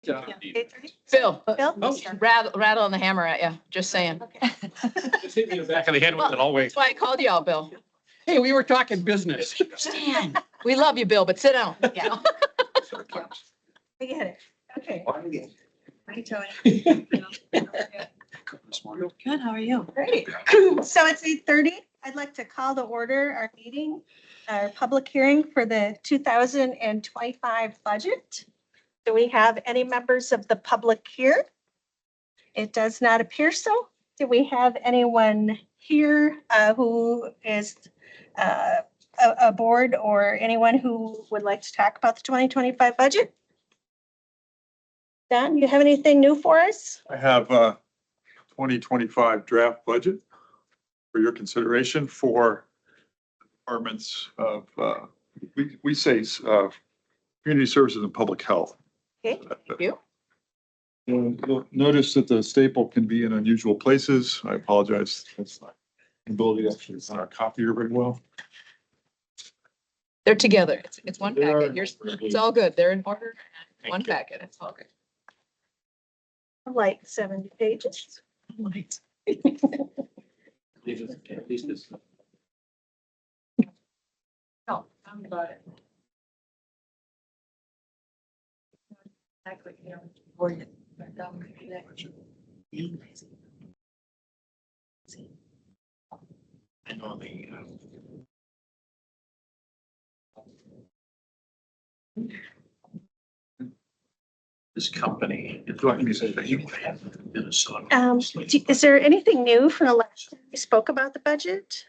Yeah. Phil, Oh. rattle on the hammer at you, just saying. Just hit me in the back of the head with it, I'll wait. That's why I called you out, Bill. Hey, we were talking business. Stan, we love you, Bill, but sit down. Yeah. I get it. Okay. Hi, Tony. Good, how are you? Great. So it's 8:30. I'd like to call to order our meeting, our public hearing for the 2025 budget. Do we have any members of the public here? It does not appear so. Do we have anyone here who is a board or anyone who would like to talk about the 2025 budget? Don, you have anything new for us? I have 2025 draft budget for your consideration for departments of, we say community services and public health. Okay, thank you. You'll notice that the staple can be in unusual places. I apologize. That's not an ability to actually sign our copier very well. They're together. It's one They are packet. It's all good. They're in order. Thank One you. packet. It's all good. Like 70 pages. Right. At least it's. No, I'm about it. Exactly, you know, for you. I know the. This company. It's like you said, you have Minnesota. Is there anything new from the last time we spoke about the budget?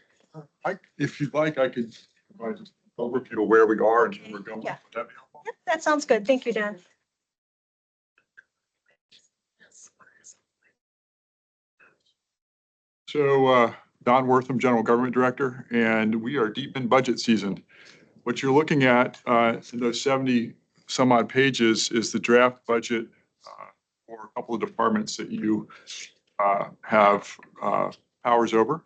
If you'd like, I could provide an overview of where we are and where we're going. Yeah. Would that be helpful? Yep, that sounds good. Thank you, Don. So Don Wortham, General Government Director, and we are deep in budget season. What you're looking at in those 70 some odd pages is the draft budget for a couple of departments that you have powers over.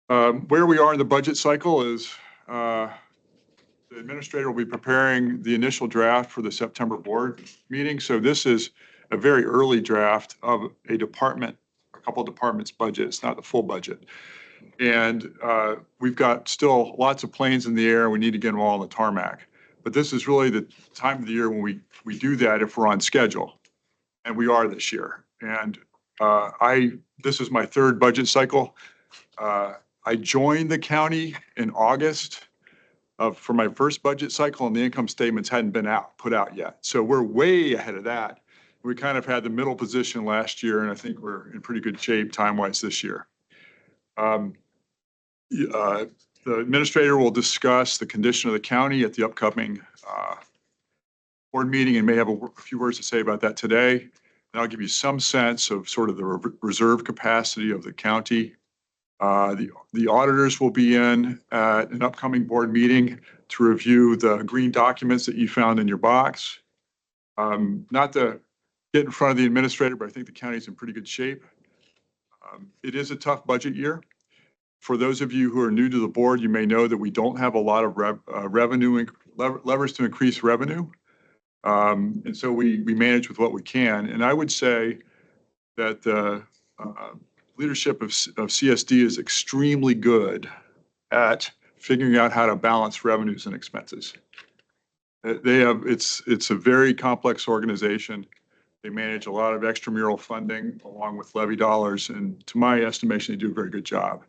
Where we are in the budget cycle is the administrator will be preparing the initial draft for the September board meeting. So this is a very early draft of a department, a couple of departments' budget. It's not the full budget. And we've got still lots of planes in the air. We need to get them all on the tarmac. But this is really the time of the year when we do that if we're on schedule. And we are this year. And this is my third budget cycle. I joined the county in August for my first budget cycle, and the income statements hadn't been put out yet. So we're way ahead of that. We kind of had the middle position last year, and I think we're in pretty good shape time-wise this year. The administrator will discuss the condition of the county at the upcoming board meeting and may have a few words to say about that today. And I'll give you some sense of sort of the reserve capacity of the county. The auditors will be in at an upcoming board meeting to review the green documents that you found in your box. Not to get in front of the administrator, but I think the county's in pretty good shape. It is a tough budget year. For those of you who are new to the board, you may know that we don't have a lot of revenue levers to increase revenue. And so we manage with what we can. And I would say that the leadership of CSD is extremely good at figuring out how to balance revenues and expenses. It's a very complex organization. They manage a lot of extramural funding along with levy dollars. And to my estimation, they do a very good job.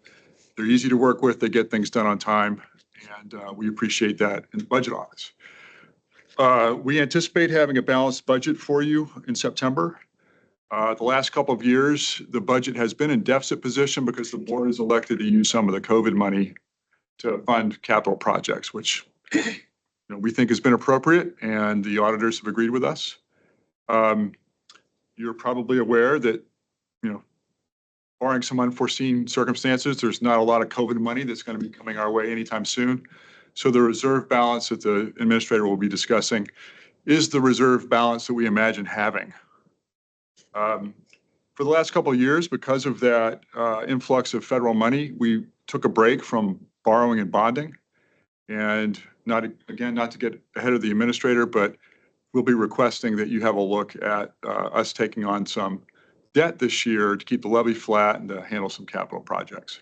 They're easy to work with. They get things done on time. And we appreciate that in the budget office. We anticipate having a balanced budget for you in September. The last couple of years, the budget has been in deficit position because the board has elected to use some of the COVID money to fund capital projects, which we think has been appropriate, and the auditors have agreed with us. You're probably aware that, barring some unforeseen circumstances, there's not a lot of COVID money that's going to be coming our way anytime soon. So the reserve balance that the administrator will be discussing is the reserve balance that we imagine having. For the last couple of years, because of that influx of federal money, we took a break from borrowing and bonding. And not to get ahead of the administrator, but we'll be requesting that you have a look at us taking on some debt this year to keep the levy flat and to handle some capital projects.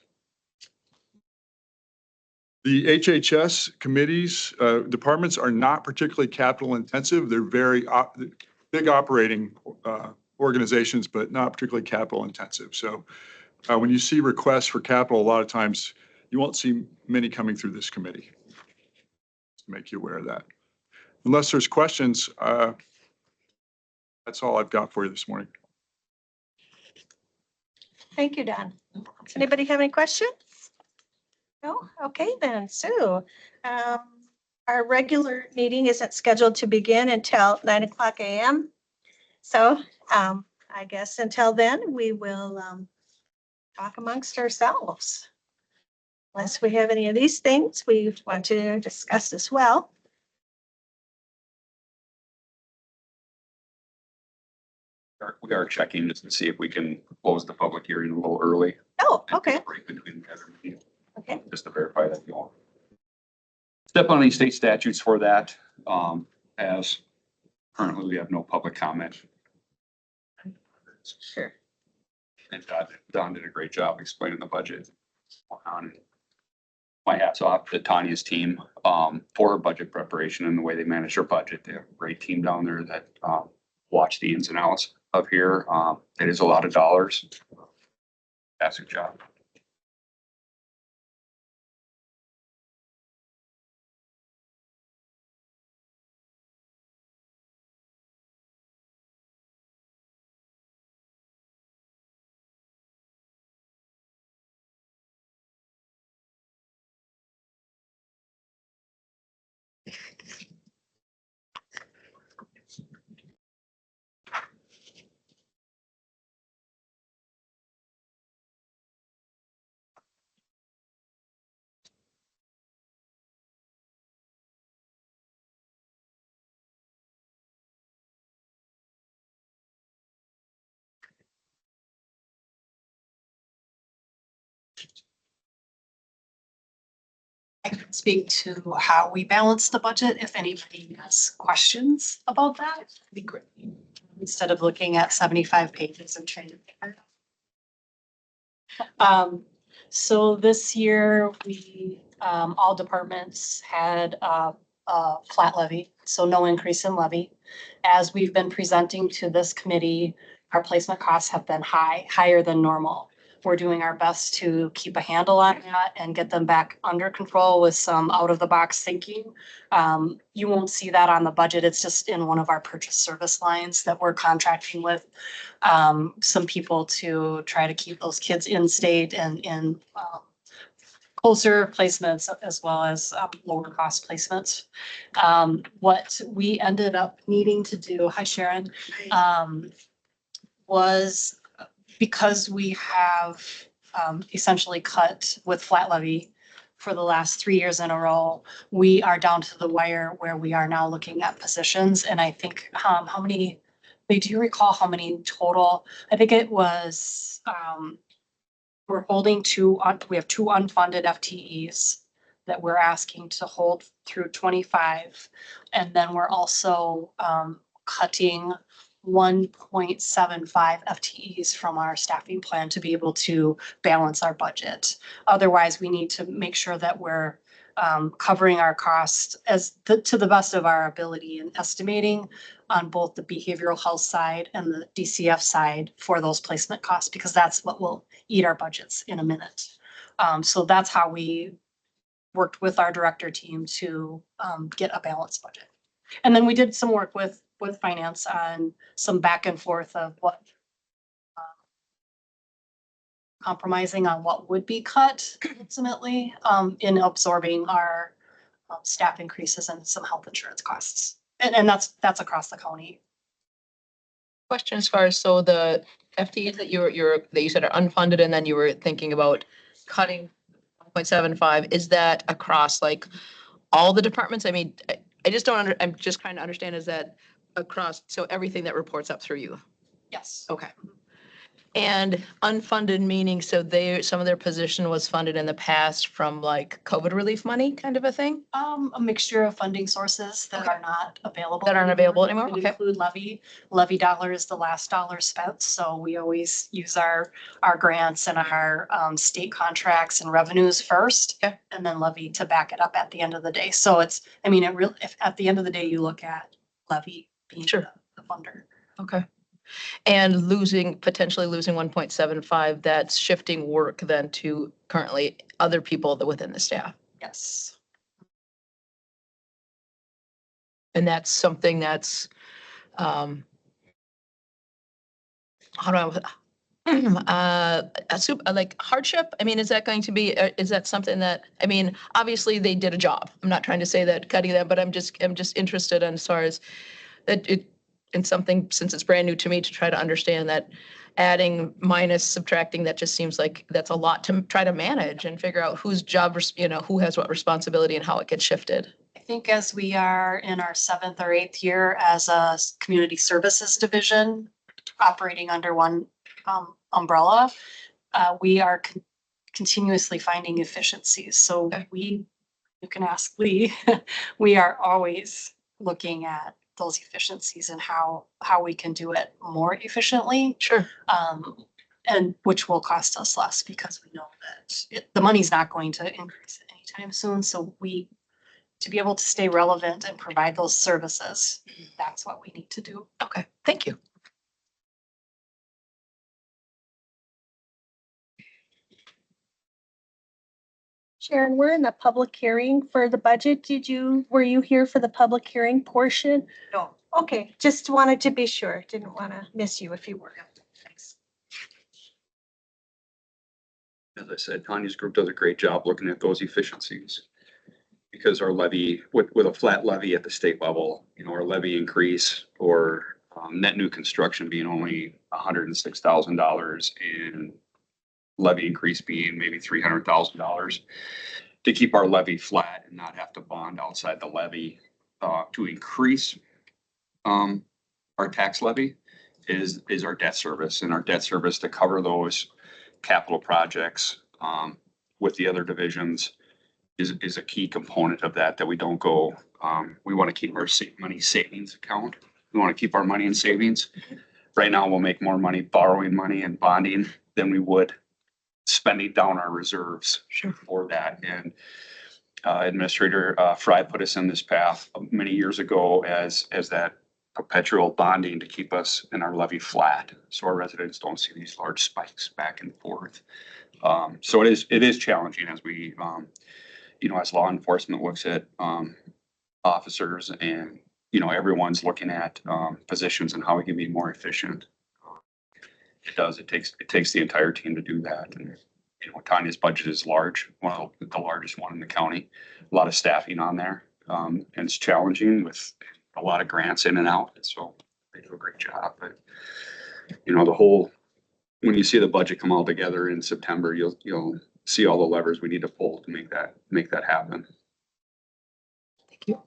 The HHS committees, departments are not particularly capital intensive. They're very big operating organizations, but not particularly capital intensive. So when you see requests for capital, a lot of times you won't see many coming through this committee. Just to make you aware of that. Unless there's questions, that's all I've got for you this morning. Thank you, Don. Does anybody have any questions? No? Okay, then. So our regular meeting isn't scheduled to begin until 9:00 a.m. So I guess until then, we will talk amongst ourselves. Unless we have any of these things we want to discuss as well. We are checking just to see if we can close the public hearing a little early. Oh, and take okay, a break between the other meeting, okay. just to verify that you want. Step on any state statutes for that, as currently we have no public comment. Sure. And Don did a great job explaining the budget. My hat's off to Tanya's team for budget preparation and the way they manage their budget. They have a great team down there that watch the ins and outs of here. It is a lot of dollars. Fantastic job. I can speak to how we balance the budget. If anybody has questions about that, it'd be great. Instead of looking at 75 pages and trying to figure it out. So this year, we, all departments had a flat levy, so no increase in levy. As we've been presenting to this committee, our placement costs have been higher than normal. We're doing our best to keep a handle on that and get them back under control with some out-of-the-box thinking. You won't see that on the budget. It's just in one of our purchase service lines that we're contracting with some people to try to keep those kids in state and in closer placements as well as lower cost placements. What we ended up needing to do, hi Sharon, was because we have essentially cut with flat levy for the last 3 years in a row, we are down to the wire where we are now looking at positions. And I think how many, do you recall how many total? I think it was, we're holding we have 2 unfunded FTEs that we're asking to hold through 25. And then we're also cutting 1.75 FTEs from our staffing plan to be able to balance our budget. Otherwise, we need to make sure that we're covering our costs to the best of our ability and estimating on both the behavioral health side and the DCF side for those placement costs, because that's what will eat our budgets in a minute. So that's how we worked with our director team to get a balanced budget. And then we did some work with finance on some back and forth of what compromising on what would be cut ultimately in absorbing our staff increases and some health insurance costs. And that's across the county. Question as far as, so the FTEs that you said are unfunded and then you were thinking about cutting 1.75, is that across like all the departments? I mean, I just don't I'm just trying to understand, is that across, so everything that reports up through you? Yes. Okay. And unfunded meaning, so some of their position was funded in the past from like COVID relief money kind of a thing? A mixture of funding sources that Okay. are not available. That aren't available anymore? Could Okay. include levy dollar is the last dollar spent, so we always use our grants and our state contracts and revenues first. Okay. And then levy to back it up at the end of the day. So it's, I mean, it really, if at the end of the day, you look at levy being Sure. the funder. Okay. And potentially losing 1.75, that's shifting work then to currently other people within the staff. Yes. And that's something that's, how do I, like hardship? I mean, is that going to be, is that something that, I mean, obviously they did a job. I'm not trying to say that cutting them, but I'm just interested in as far as that in something, since it's brand new to me, to try to understand that adding, minus, subtracting, that just seems like that's a lot to try to manage and figure out whose job, who has what responsibility and how it gets shifted. I think as we are in our 7th or 8th year as a community services division operating under one umbrella, we are continuously finding efficiencies. So Okay. you can ask Lee, we are always looking at those efficiencies and how we can do it more efficiently. Sure. And which will cost us less because we know that the money's not going to increase anytime soon. So to be able to stay relevant and provide those services, that's what we need to do. Okay, thank you. Sharon, we're in the public hearing for the budget. Were you here for the public hearing portion? No. Okay, just wanted to be sure. Didn't want to miss you if you were. Thanks. As I said, Tanya's group does a great job looking at those efficiencies. Because our levy, with a flat levy at the state level, our levy increase or net new construction being only $106,000 and levy increase being maybe $300,000 to keep our levy flat and not have to bond outside the levy to increase our tax levy is our debt service, and our debt service to cover those capital projects with the other divisions is a key component of that we don't go. We want to keep our money savings account. We want to keep our money in savings. Right now, we'll make more money borrowing money and bonding than we would spending down our reserves for that. And Administrator Fry put us in this path many years ago as that perpetual bonding to keep us in our levy flat, so our residents don't see these large spikes back and forth. So it is challenging as we, as law enforcement looks at officers and everyone's looking at positions and how we can be more efficient. It takes the entire team to do that. And Tanya's budget is large, one of the largest one in the county. A lot of staffing on there, and it's challenging with a lot of grants in and out. So they do a great job. But when you see the budget come all together in September, you'll see all the levers we need to pull to make that happen. Thank you.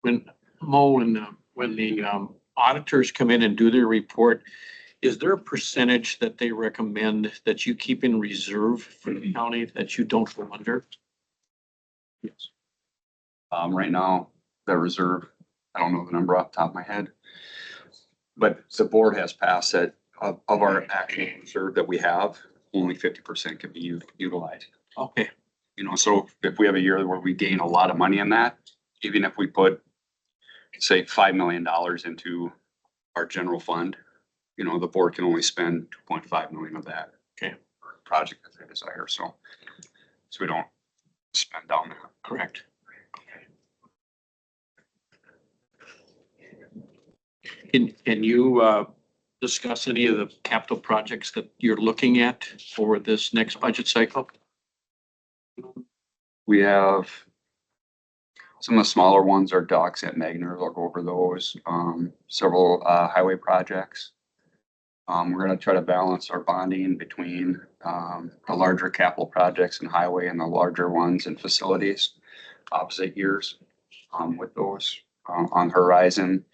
When the auditors come in and do their report, is there a percentage that they recommend that you keep in reserve for the county that you don't go under? Yes. Right now, the reserve, I don't know the number off the top of my head, but the board has passed that of our actual reserve that we have, only 50% can be utilized. Okay, So if we have a year where we gain a lot of money in that, even if we put, say, $5 million into our general fund, the board can only spend 2.5 million of that. Okay. For a project that they desire. So we don't spend down that. correct. Can you discuss any of the capital projects that you're looking at for this next budget cycle? We have some of the smaller ones are docks at Magner. I'll go over those. Several highway projects. We're going to try to balance our bonding between the larger capital projects and highway and the larger ones and facilities opposite years. with those. On the horizon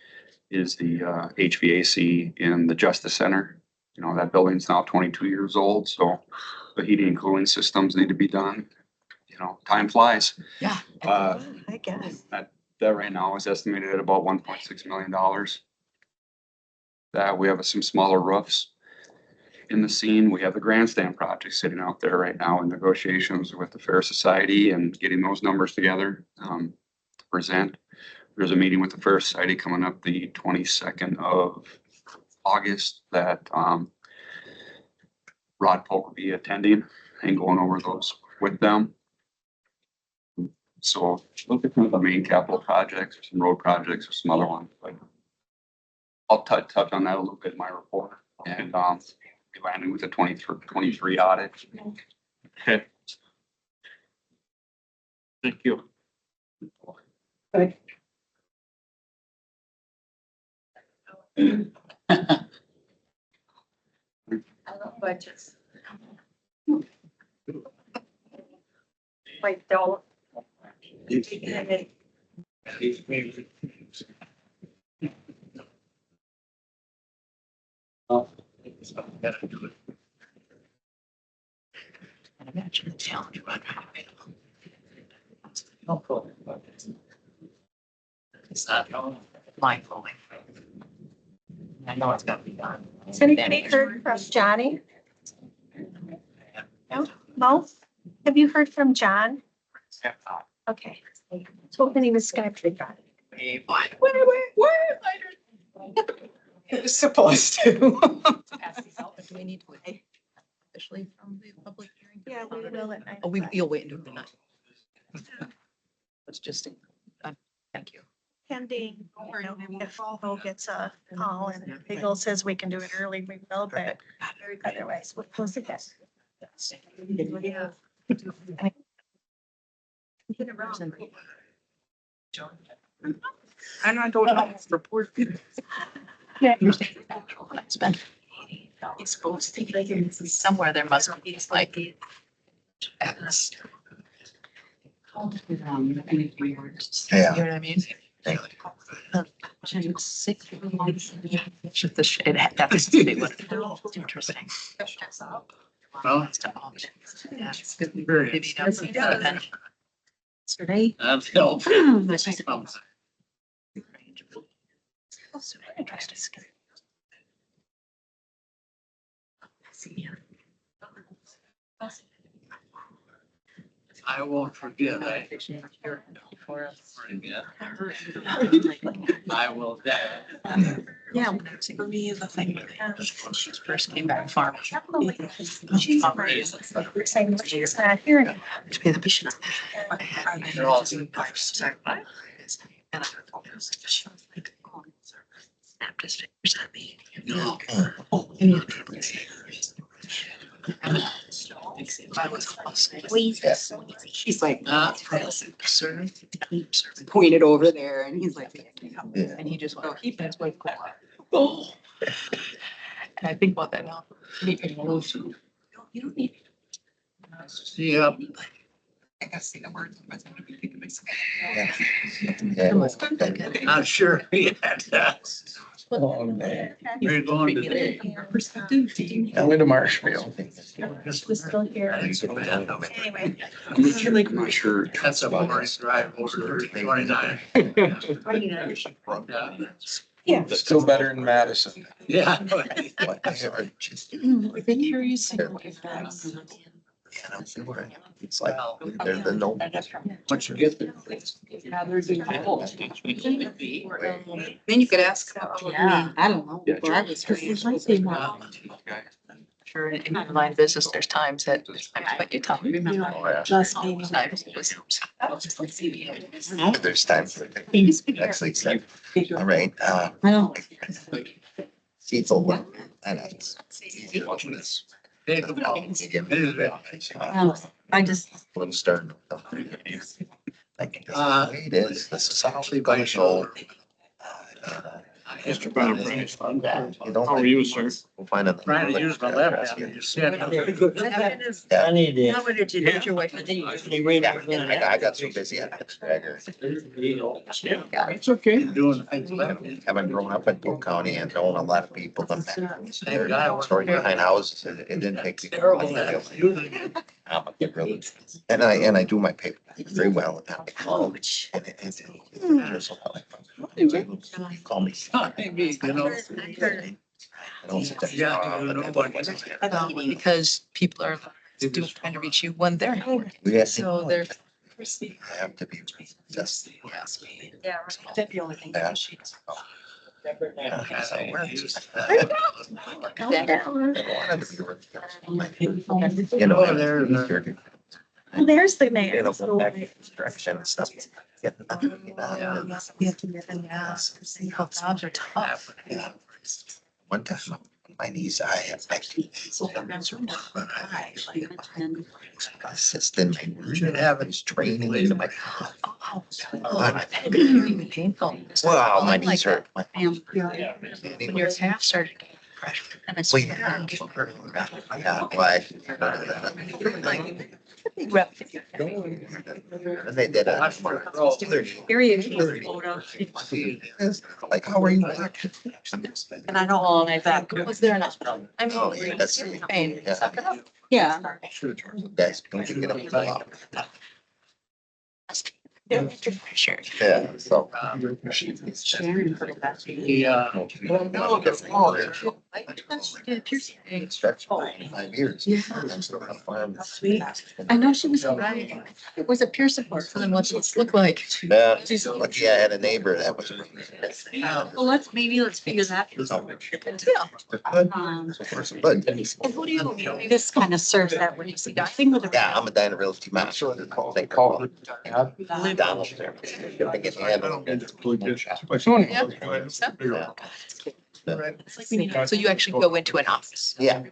is the HVAC in the Justice Center. You know, that building's now 22 years old, so the heating and cooling systems need to be done. You know, time flies. Yeah. I guess. That right now is estimated at about $1.6 million. That we have some smaller roofs in the scene. We have the grandstand project sitting out there right now in negotiations with the Fair Society and getting those numbers together to present. There's a meeting with the Fair Society coming up the 22nd of August that Rod Polk will be attending and going over those with them. So look at the main capital projects, some road projects, or some other ones, but I'll touch on that a little bit in my report and be landing with the 23 audit. Okay. Thank you. I love budgets. Like, don't. Imagine the challenge of it's not mind blowing. I know it's gotta be done. Has anybody heard from Johnny? No? Mo? Have you heard from John? Okay. Told him he was gonna be gone. It was supposed to. Pass these out, but do we need to wait officially from the public hearing? Yeah, we will at 9 Oh, o'clock. you'll wait until the night. It's just, thank you. Pending, you know, if Mo gets a call and Eagle says we can do it early, we will, but otherwise we'll post it. Yeah. And I don't know, report. Yeah. It's been. It's supposed to be somewhere there must be, it's like. You know what I mean? Six. Should the shit, that's interesting. Well, It's to options. Yeah, it's good. Very Maybe that's the event. Yesterday. that's helpful. That's just- So interesting. See, I won't forget. I will. yeah, for me, the thing, she first came back farm. She's saying she's not here anymore. To be the bishop. They're all- And I she was like, oh, snapped his fingers at me. No. Oh, and I was she's like, sir, pointed over there and he's like, and he just went, keep it, like, oh. And I think about that now. You don't need. See up. I gotta see the words. Not sure yet. Oh, man. We're going to. Perspective. I went to Marshfield. Was still here. Anyway. I'm not sure. That's a boring drive over to 29. Yeah. Still better than Madison. Yeah. They carry It's like, they're the no. Once you get there. Then you could ask. Yeah, I don't know. Well, I was Sure, in online business, there's times that, but you tell me, remember. Oh, yeah. just maybe. Times it was. There's times for actually said, all right, I don't. Cecil, and it's easy watching this. I just. Little stern. Like, this is the way it is, this is how we gonna show. Mr. Bennett. You don't How are like- you, sir? We'll find a. Trying to use my left hand. You said. Yeah. I need it. How did you get your wife? Yeah, I got so busy. I got distracted. It's okay. Doing things left. Having grown up in Polk County and knowing a lot of people, the story behind houses, it didn't take me. And I do my paper very well at that. And call me. Maybe, you know. I don't sit there. Because people are still trying to reach you when they're hungry. Yeah. So they're. I have to be just. Yeah, that's the only thing. Yeah. She- That's how it works. Calm down. You know, Oh, there, there. Oh, there's the you mayor. know, back direction and stuff. Getting up, Health jobs are tough. yeah. One time, my knees, I had assistant, Should have it. was training into my. Really painful. Wow, my knees hurt. My- When your calf started getting pressure and it's. Well, yeah, why? And they did it. Like, how are you? And I don't own that. Was there enough? I Oh, mean, yeah, that's- pain. Yeah. Suck it up. Yeah. Guys, don't you get up and go out? Pressure. Yeah, so. Sharon put it back. Yeah. Stretch for 5 years. Yeah. I'm still on farm. I know she was right. It was a peer support for them. What's it look like? Yeah, lucky I had a neighbor that was. Well, let's figure that. But, And who do you? This kind of serves that when you see that thing with the. yeah, I'm a Dyna Realty manager. They call it Donald there. I get handled. Yeah. So you actually go into an office? Yeah.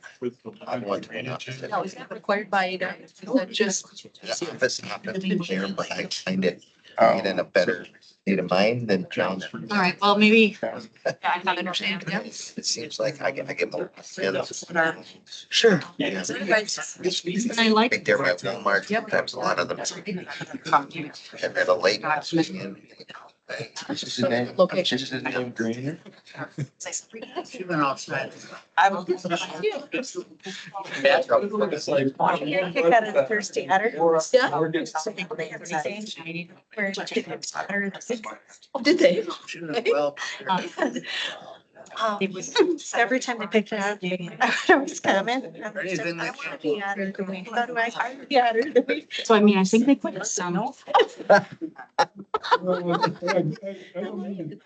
I'm one to one. No, is that required by, is that just? The office happened there, but I kind of get in a better state of mind than John. All right, well, maybe. I can understand, yeah. It seems like I get more. Sure. Yeah. I like. Right there at Walmart, sometimes a lot of them. And then a lake. Location. She went outside. Kick out of the thirsty adder. Yeah. Where chicken butter. Oh, did they? She was well. Every time they picked it up, I would always comment. I was just, I want to be honored. How do I be honored? So I mean, I think they put some. I'm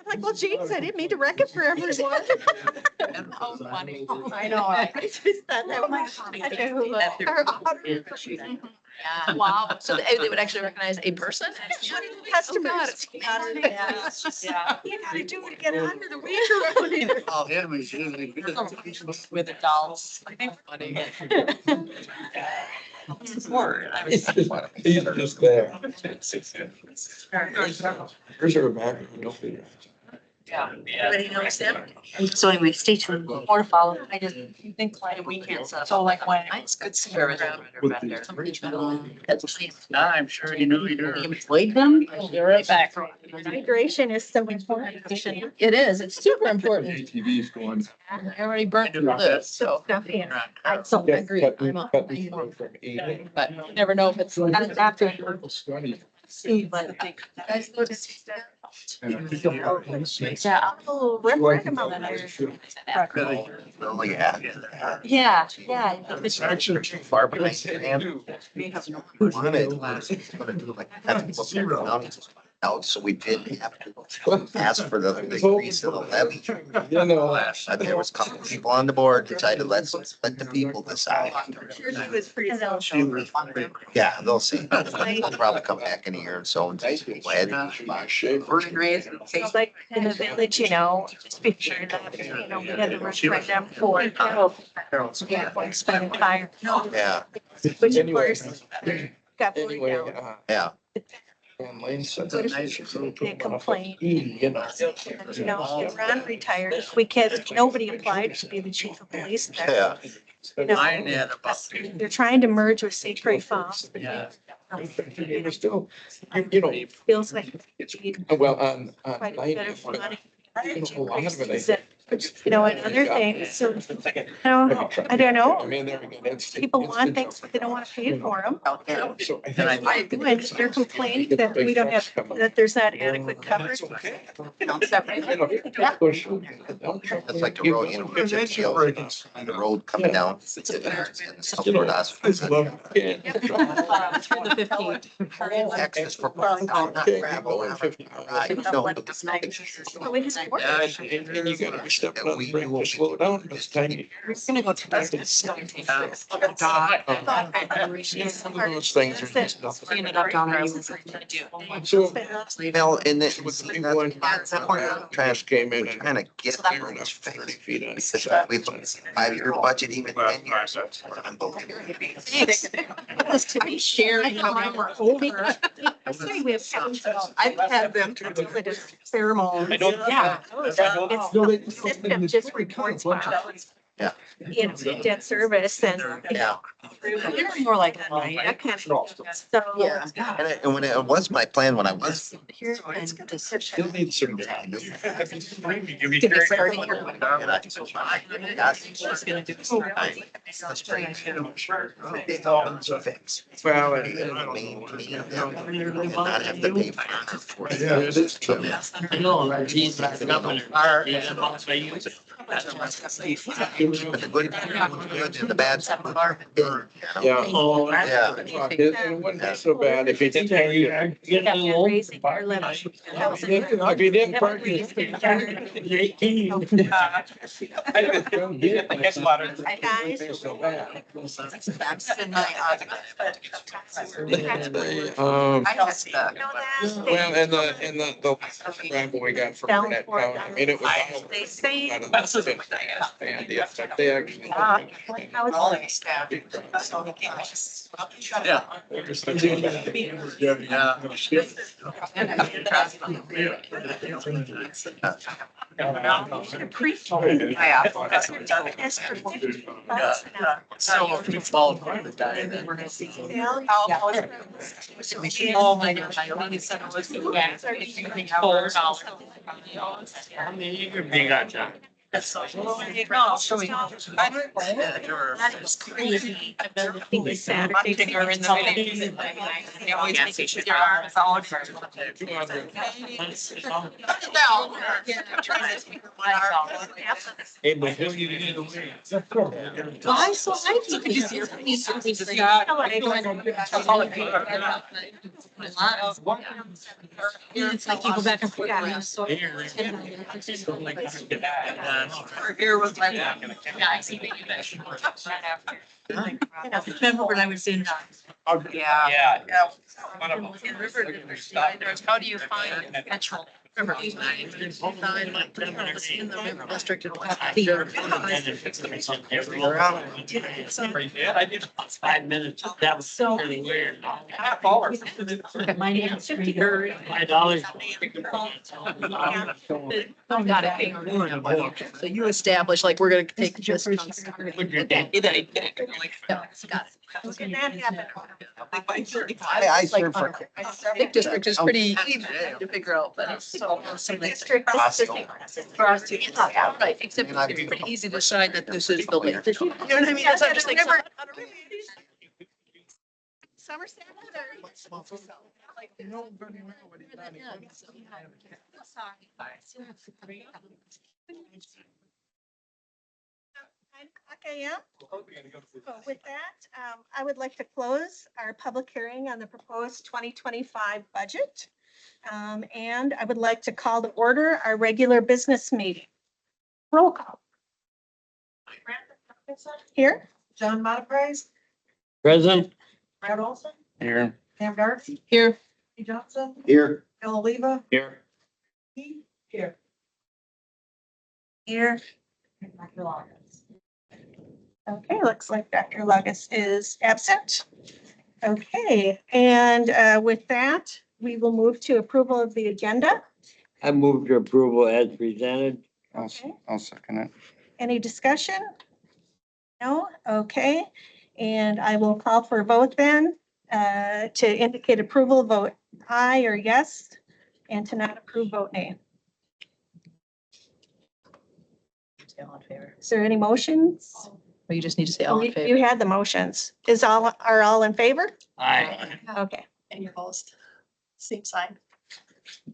like, well, James, I didn't mean to wreck it for everyone. How funny. I know. I just thought that was. Yeah, wow. So they would actually recognize a person? Customers. Yeah. You gotta do it to get under the wheelchair around here. Oh, him, he's usually good. With adults. Funny. Word. He's just there. Here's her back. Everybody knows them? So anyway, stay tuned. More to follow. I just think like weekends. So like when. It's good service. I'm sure you knew you're. Employed them. You're right back. Hydration is so important. It is. It's super important. ATV's going. I already burnt through this, so. I so agree. But you never know if it's. After. Guys notice. Yeah. Oh, Rick him out there. Oh, yeah. Yeah, yeah. It's actually too far behind. And we wanted, gonna do like, have people from the county out, so we didn't have to ask for the increase in the levy. You know. There was a couple people on the board decided, let the people decide. Sure, she was pretty selfish. Yeah, they'll see. They'll probably come back in a year and so and say, go ahead. Born and raised. It's like in the village, you know, just be sure that, you know, we had the referendum for cattle. Yeah, for spending fire. Yeah, Which of course got voted Anyway, down. yeah. Lane said What if nice group. they complain? You know. You know, Ron retired, we can't, nobody applied to be the chief of police there. Yeah. You know, Mine had about, they're trying to merge with Sacred Falls. yeah. Still, you know, Feels like it's, well, on quite a bit of 90, money. you know, a lot of it, I Increases think. it. You know, and other things, so, I don't I know. mean, there again, it's. People want things, but they don't want to pay for them. So I And I think. think- When they're complaining that we don't have, that there's not adequate coverage. It's okay. Separate. You know, you can push them. That's like the road, you know, the road coming down. And the stuff for us. Through the 15th. Access for parking, not gravel. Right, no, but the snow. But we just work. And you gotta be stepping on the brake to slow down by the time you. We're gonna go through this. Some of those things are just nothing. Clean it up down there. So Well, and then. with the big one, trash came in and Trying to get fair there. enough, 30 feet on each Because side. we put 5-year budget, even 10 years. Unbelievable. Because to me, Sharing. I say we have towns, I've had them to do it as pheromones. I don't- Yeah. No, they- It's system just reports violence. Yeah. You know, debt service and. Yeah. They're more like that, right? That kind of, so. Yeah. And when it was my plan, when I was. Here and this. Still need certain. Give me 30 here. And I- She's gonna do this. It's all fixed. Well, Maintain them and not have to pay for it. yeah, it is true. I know, right? He's not the governor. But the good and the bad. Yeah. Oh, Yeah. It wouldn't be so bad if you didn't. Getting a little old. Raising our limit. If you didn't park. Eighteen. Hi, guys. So bad. That's in my Um, I have the. well, and the gravel we got from that town, I mean, it was. all- They say. out of the city. And yes, they actually. How is All it? the staff. So he came. Yeah. As for $50 an hour. So we followed the diet. We're gonna see. Sally, Oh my gosh, I only said it was. $4. I mean, you could be got John. No, showing. That is crazy. I think it's Saturday. Taking her in the meeting. They always make you put your arms out. Hey, but who you get away? Why so high? You could just hear. It's like you go back and forth. Here was my. Yeah, I see that you guys. Remember when I was in. Yeah. Yeah. In River, how do you find petrol? River. In the river district. It'll have to be- I did 5 minutes. That was So- really weird. My name's Rita. $5. Got it. So you establish, like, we're gonna take this. With your dad. Got it. Can that happen? I serve for. Big district is pretty easy to figure out, but it's so. District, this district, for us to. Right, except it's pretty easy to decide that this is the lake. You know what I mean? That's just like. Somerset. AM. So with that, I would like to close our public hearing on the proposed 2025 budget. And I would like to call to order our regular business meeting. Roll call. Here. John Monaprice, Present. Brad Olson, Here. Pam Darcy, Here. Steve Johnson, Here. Bill Oliva, Here. Steve, here. Here. Dr. Loggins. Okay, looks like Dr. Luggis is absent. Okay, and with that, we will move to approval of the agenda. I move to approval as presented. I'll second it. Any discussion? No? Okay. And I will call for a vote then. To indicate approval, vote aye or yes, and to not approve, vote nay. All in favor. Is there any motions? Or you just need to say all in You favor. had the motions. Are all in favor? Aye. Okay. And you're opposed. Same sign.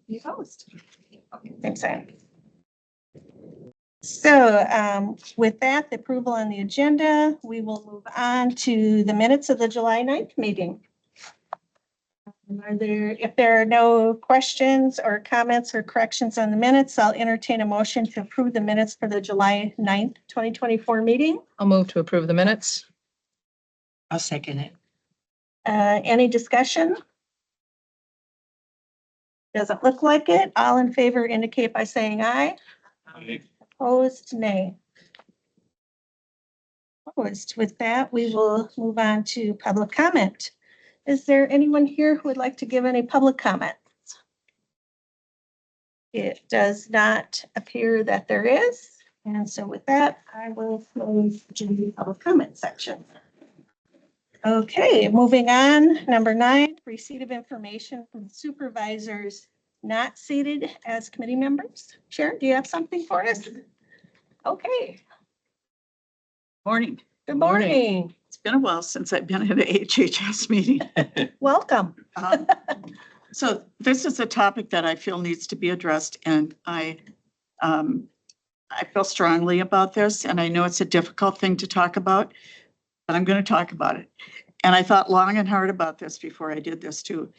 You host. Thanks, Ann. So with that, the approval on the agenda, we will move on to the minutes of the July 9th meeting. If there are no questions or comments or corrections on the minutes, I'll entertain a motion to approve the minutes for the July 9th, 2024 meeting. I'll move to approve the minutes. I'll second it. Any discussion? Doesn't look like it. All in favor indicate by saying aye. Opposed, nay. Opposed. With that, we will move on to public comment. Is there anyone here who would like to give any public comment? It does not appear that there is. And so with that, I will close the public comment section. Okay, moving on. Number 9, receipt of information from supervisors not seated as committee members. Sharon, do you have something for us? Okay, Morning. good morning. It's been a while since I've been at a HHS meeting. Welcome. So this is a topic that I feel needs to be addressed, and I feel strongly about this, and I know it's a difficult thing to talk about, but I'm going to talk about it. And I thought long and hard about this before I did this too.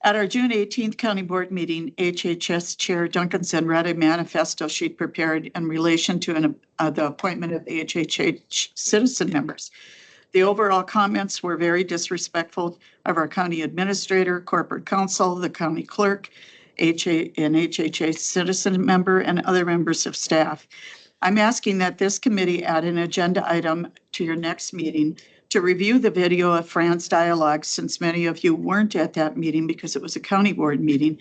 At our June 18th County Board meeting, HHS Chair Duncanson read a manifesto she'd prepared in relation to the appointment of the HHH citizen members. The overall comments were very disrespectful of our county administrator, corporate counsel, the county clerk, an HHH citizen member, and other members of staff. I'm asking that this committee add an agenda item to your next meeting to review the video of Fran's dialogue, since many of you weren't at that meeting because it was a county board meeting,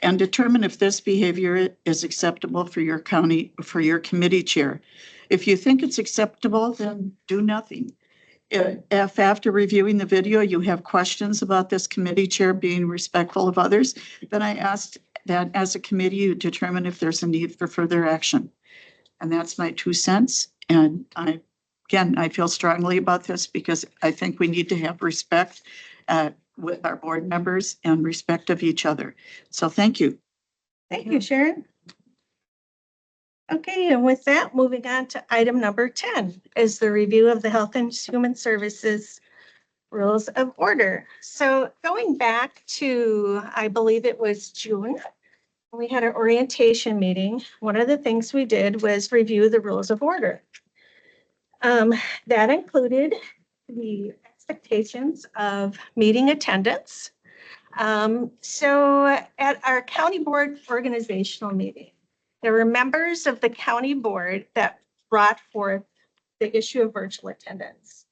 and determine if this behavior is acceptable for your committee chair. If you think it's acceptable, then do nothing. If after reviewing the video, you have questions about this committee chair being respectful of others, then I asked that as a committee, you determine if there's a need for further action. And that's my 2 cents. And I feel strongly about this because I think we need to have respect with our board members and respect of each other. So thank you. Thank you, Sharon. Okay, and with that, moving on to item number 10 is the review of the Health and Human Services Rules of Order. So going back to, I believe it was June, we had an orientation meeting. One of the things we did was review the Rules of Order. That included the expectations of meeting attendance. So at our county board organizational meeting, there were members of the county board that brought forth the issue of virtual attendance.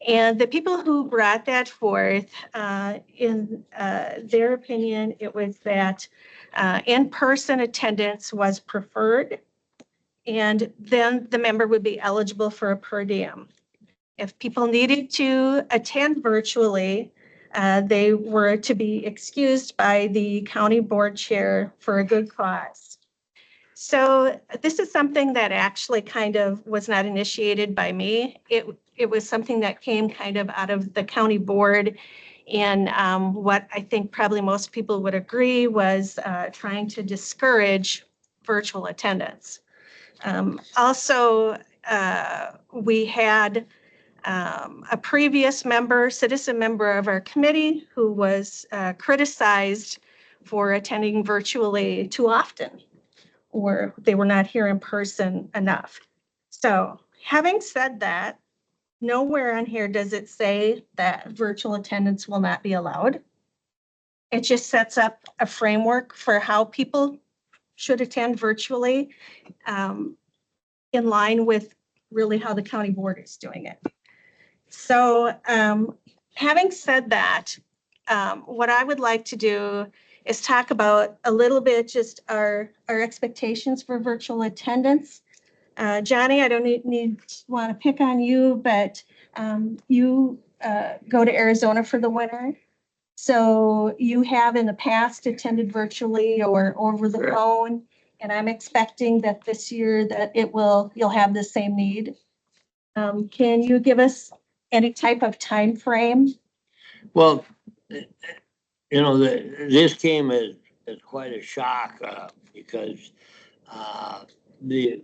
And the people who brought that forth, in their opinion, it was that in-person attendance was preferred, and then the member would be eligible for a per diem. If people needed to attend virtually, they were to be excused by the county board chair for a good cause. So this is something that actually kind of was not initiated by me. It was something that came kind of out of the county board. And what I think probably most people would agree was trying to discourage virtual attendance. Also, we had a previous member, citizen member of our committee, who was criticized for attending virtually too often, or they were not here in person enough. So having said that, nowhere on here does it say that virtual attendance will not be allowed. It just sets up a framework for how people should attend virtually, in line with really how the county board is doing it. So having said that, what I would like to do is talk about a little bit just our expectations for virtual attendance. Johnny, I don't want to pick on you, but you go to Arizona for the winter. So you have in the past attended virtually or over the phone, and I'm expecting that this year that you'll have the same need. Can you give us any type of time frame? Well, this came as quite a shock, because, the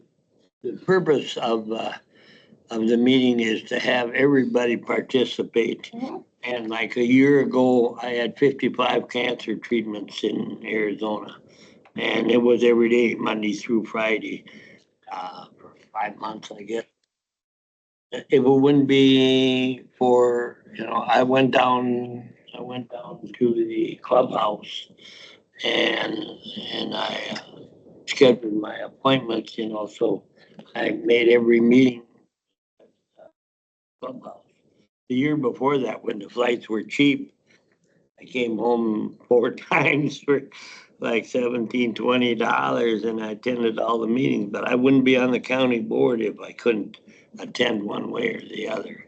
purpose of the meeting is to have everybody participate. Mhm. And like a year ago, I had 55 cancer treatments in Arizona. And it was every day, Monday through Friday, for 5 months, I guess. If it wouldn't be for, I went down to the clubhouse and I scheduled my appointments, so I made every meeting clubhouse. The year before that, when the flights were cheap, I came home 4 times for like $17-20, and I attended all the meetings, but I wouldn't be on the county board if I couldn't attend one way or the other.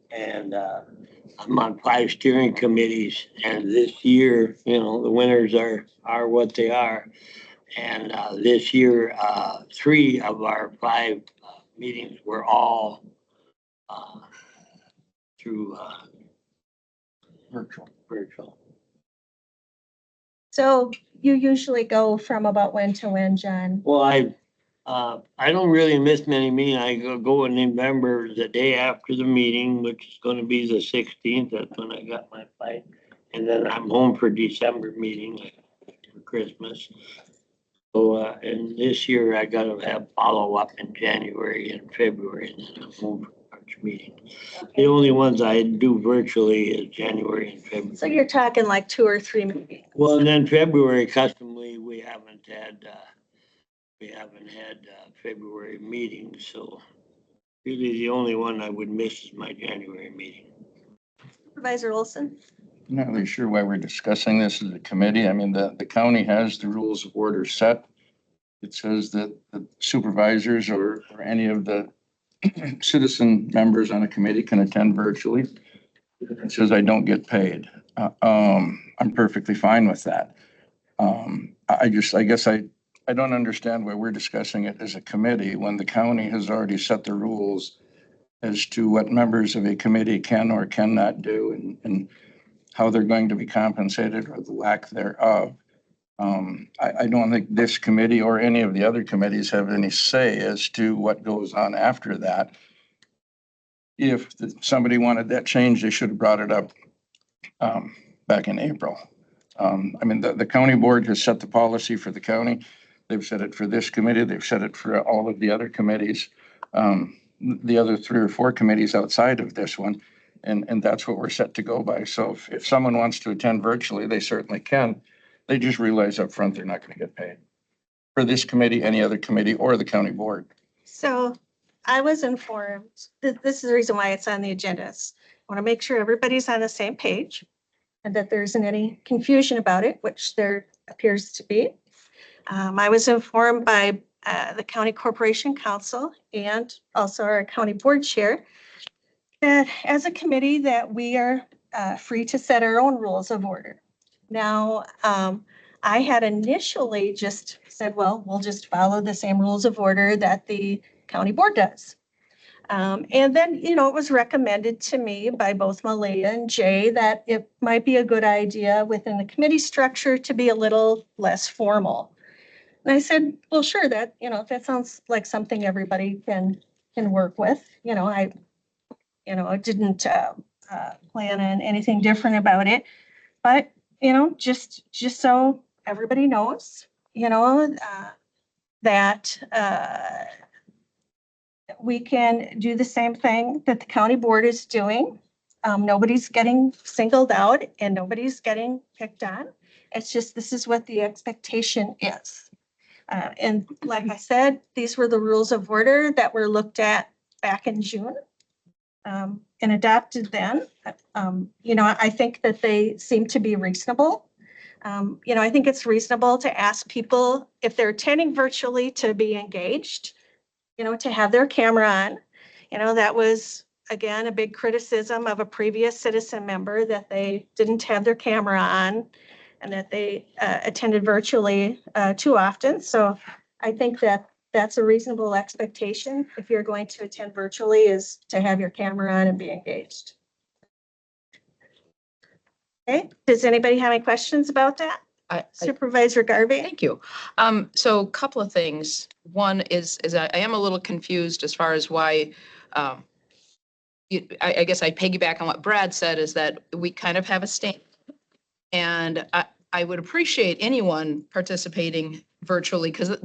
And I'm on 5 steering committees, and this year, the winners are what they are. And this year, 3 of our 5 meetings were all through virtual. So you usually go from about when to when, John? Well, I don't really miss many meetings. I go in November, the day after the meeting, which is gonna be the 16th. That's when I got my flight. And then I'm home for December meeting for Christmas. So, and this year I gotta have follow-up in January and February, and then I'm home for March meeting. The only ones I do virtually is January and February. So you're talking like 2 or 3 meetings? Well, and then February, customly, we haven't had February meetings, so really the only one I would miss is my January meeting. Supervisor Olson? I'm not really sure why we're discussing this as a committee. I mean, the county has the rules of order set. It says that the supervisors or any of the citizen members on a committee can attend virtually. It says I don't get paid. I'm perfectly fine with that. I guess I don't understand why we're discussing it as a committee when the county has already set the rules as to what members of a committee can or cannot do and how they're going to be compensated or the lack thereof. I don't think this committee or any of the other committees have any say as to what goes on after that. If somebody wanted that change, they should have brought it up back in April. I mean, the county board has set the policy for the county. They've set it for this committee. They've set it for all of the other committees, the other 3 or 4 committees outside of this one. And that's what we're set to go by. So if someone wants to attend virtually, they certainly can. They just realize up front they're not going to get paid for this committee, any other committee, or the county board. So I was informed, this is the reason why it's on the agendas. I want to make sure everybody's on the same page and that there isn't any confusion about it, which there appears to be. I was informed by the County Corporation Council and also our county board chair that as a committee that we are free to set our own rules of order. Now, I had initially just said, well, we'll just follow the same rules of order that the county board does. And then, it was recommended to me by both Malia and Jay that it might be a good idea within the committee structure to be a little less formal. And I said, well, sure, that sounds like something everybody can work with. I didn't plan on anything different about it, but, just so everybody knows, that we can do the same thing that the county board is doing. Nobody's getting singled out and nobody's getting picked on. It's just, this is what the expectation is. And like I said, these were the rules of order that were looked at back in June. and adopted then. I think that they seem to be reasonable. I think it's reasonable to ask people if they're attending virtually to be engaged, to have their camera on. That was, again, a big criticism of a previous citizen member that they didn't have their camera on and that they attended virtually too often. So I think that that's a reasonable expectation if you're going to attend virtually, is to have your camera on and be engaged. Okay, does anybody have any questions about that? Supervisor Garvey? Thank you. So a couple of things. One is I am a little confused as far as why, I guess I piggyback on what Brad said, is that we kind of have a stand. And I would appreciate anyone participating virtually, because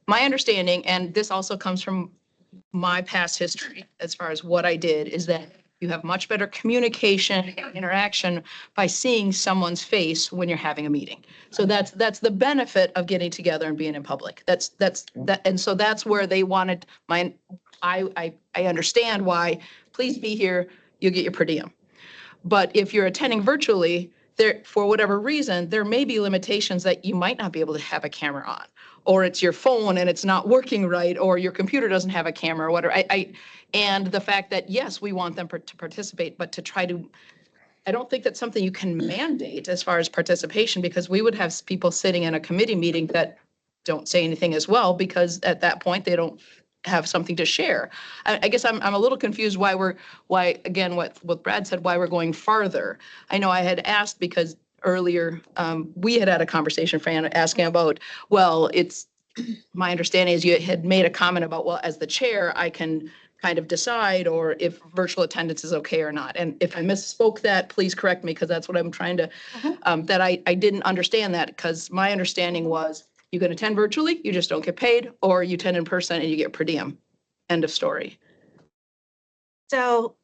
my understanding, and this also comes from my past history as far as what I did, is that you have much better communication and interaction by seeing someone's face when you're having a meeting. So that's the benefit of getting together and being in public. And so that's where they wanted I understand why, please be here, you'll get your per diem. But if you're attending virtually, there, for whatever reason, there may be limitations that you might not be able to have a camera on, or it's your phone and it's not working right, or your computer doesn't have a camera or whatever. And the fact that, yes, we want them to participate, but to try to, I don't think that's something you can mandate as far as participation, because we would have people sitting in a committee meeting that don't say anything as well, because at that point they don't have something to share. I guess I'm a little confused why again, what Brad said, why we're going farther. I know I had asked because earlier, we had a conversation, Fran, asking about, well, it's, my understanding is you had made a comment about, well, as the chair, I can kind of decide, or if virtual attendance is okay or not. And if I misspoke that, please correct me, because that's what I'm trying to, that I didn't understand that, because my understanding was you can attend virtually, you just don't get paid, or you attend in person and you get per diem. End of story. So,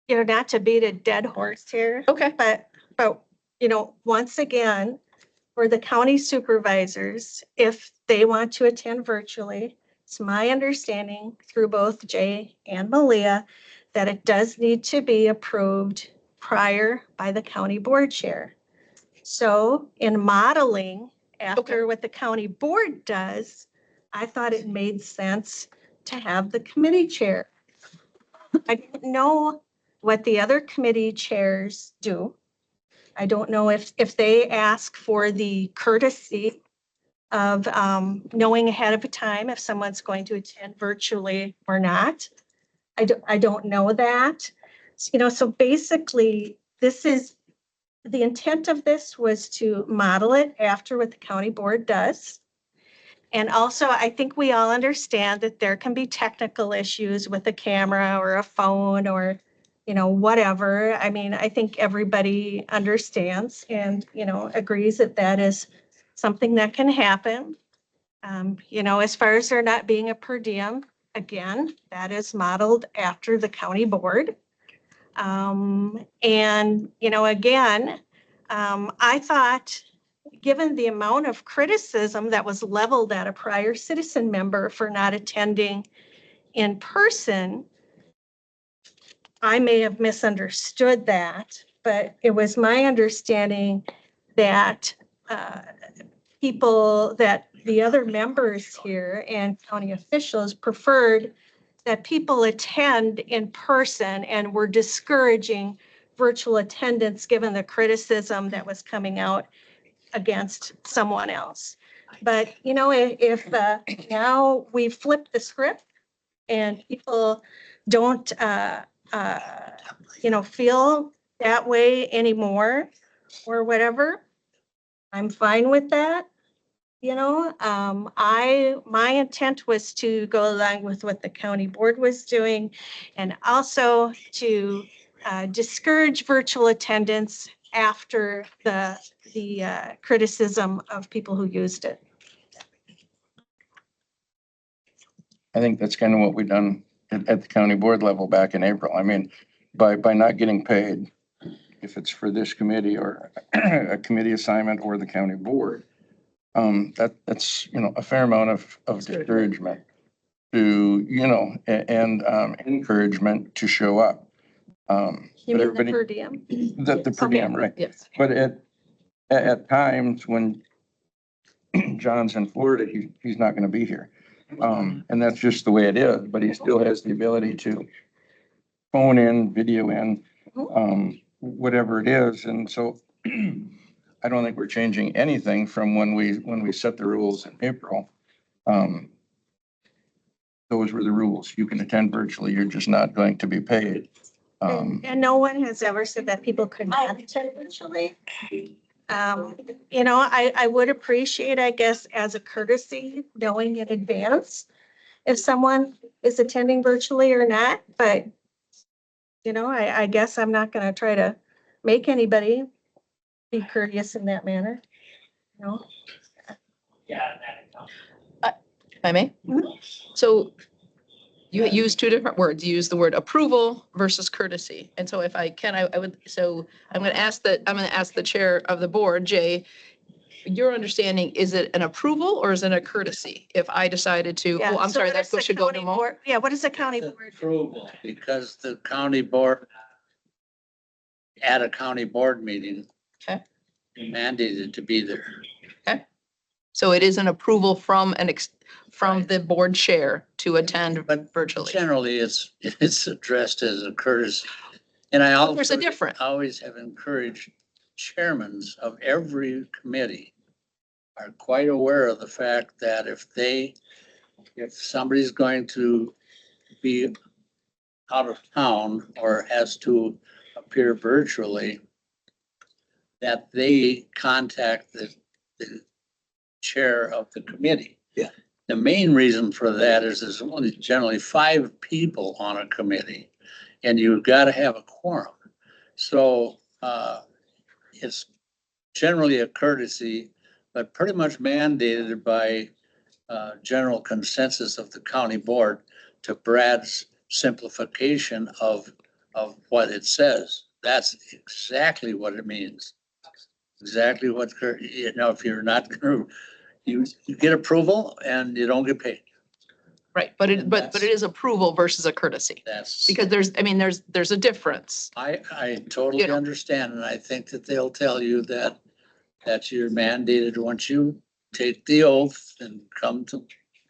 not to beat a dead horse here. Okay. But, once again, for the county supervisors, if they want to attend virtually, it's my understanding through both Jay and Malia that it does need to be approved prior by the county board chair. So in modeling after what the county board does, I thought it made sense to have the committee chair. I don't know what the other committee chairs do. I don't know if they ask for the courtesy of knowing ahead of time if someone's going to attend virtually or not. I don't know that. So basically, this is, the intent of this was to model it after what the county board does. And also, I think we all understand that there can be technical issues with a camera or a phone or, whatever. I mean, I think everybody understands and, agrees that that is something that can happen. As far as there not being a per diem, again, that is modeled after the county board. Again, I thought, given the amount of criticism that was leveled at a prior citizen member for not attending in person, I may have misunderstood that, but it was my understanding that that the other members here and county officials preferred that people attend in person and were discouraging virtual attendance given the criticism that was coming out against someone else. But, if now we flip the script and people don't, feel that way anymore or whatever, I'm fine with that. My intent was to go along with what the county board was doing and also to discourage virtual attendance after the criticism of people who used it. I think that's kind of what we done at the county board level back in April. I mean, by not getting paid, if it's for this committee or a committee assignment or the county board, that's, a fair amount of discouragement to, and encouragement to show up. You But mean the everybody, per diem? the per Okay. diem, right? Yes. But at times when John's in Florida, he's not gonna be here. And that's just the way it is, but he still has the ability to phone in, video in, whatever it is. And so I don't think we're changing anything from when we set the rules in April. Those were the rules. You can attend virtually, you're just not going to be paid. And no one has ever said that people could not attend virtually. You know, I would appreciate, I guess, as a courtesy, knowing in advance if someone is attending virtually or not, but you know, I guess I'm not gonna try to make anybody be courteous in that manner. You know, If I may? So you use two different words. You use the word approval versus courtesy. And so if I can, I would, so I'm going to ask the chair of the board, Jay, your understanding, is it an approval or is it a courtesy? If I decided to, yeah, oh, I'm so sorry, what that is the should go to county Mo. board? Yeah, what is the county It's board? approval, because the county board, at a county board meeting. Okay. Mandated to be there. So it is an approval from from the board chair to attend But virtually. generally, it's addressed as a courtesy. And I also. There's a difference. Always have encouraged chairmen of every committee are quite aware of the fact that if somebody's going to be out of town or has to appear virtually, that they contact the chair of the committee. Yeah. The main reason for that is there's only generally 5 people on a committee and you've got to have a quorum. So it's generally a courtesy, but pretty much mandated by general consensus of the county board to Brad's simplification of what it says. That's exactly what it means. Exactly what, if you're not gonna, you get approval and you don't get paid. Right, but it is approval versus a courtesy. That's, Because there's a difference. I totally You know. understand, and I think that they'll tell you that you're mandated once you take the oath and come to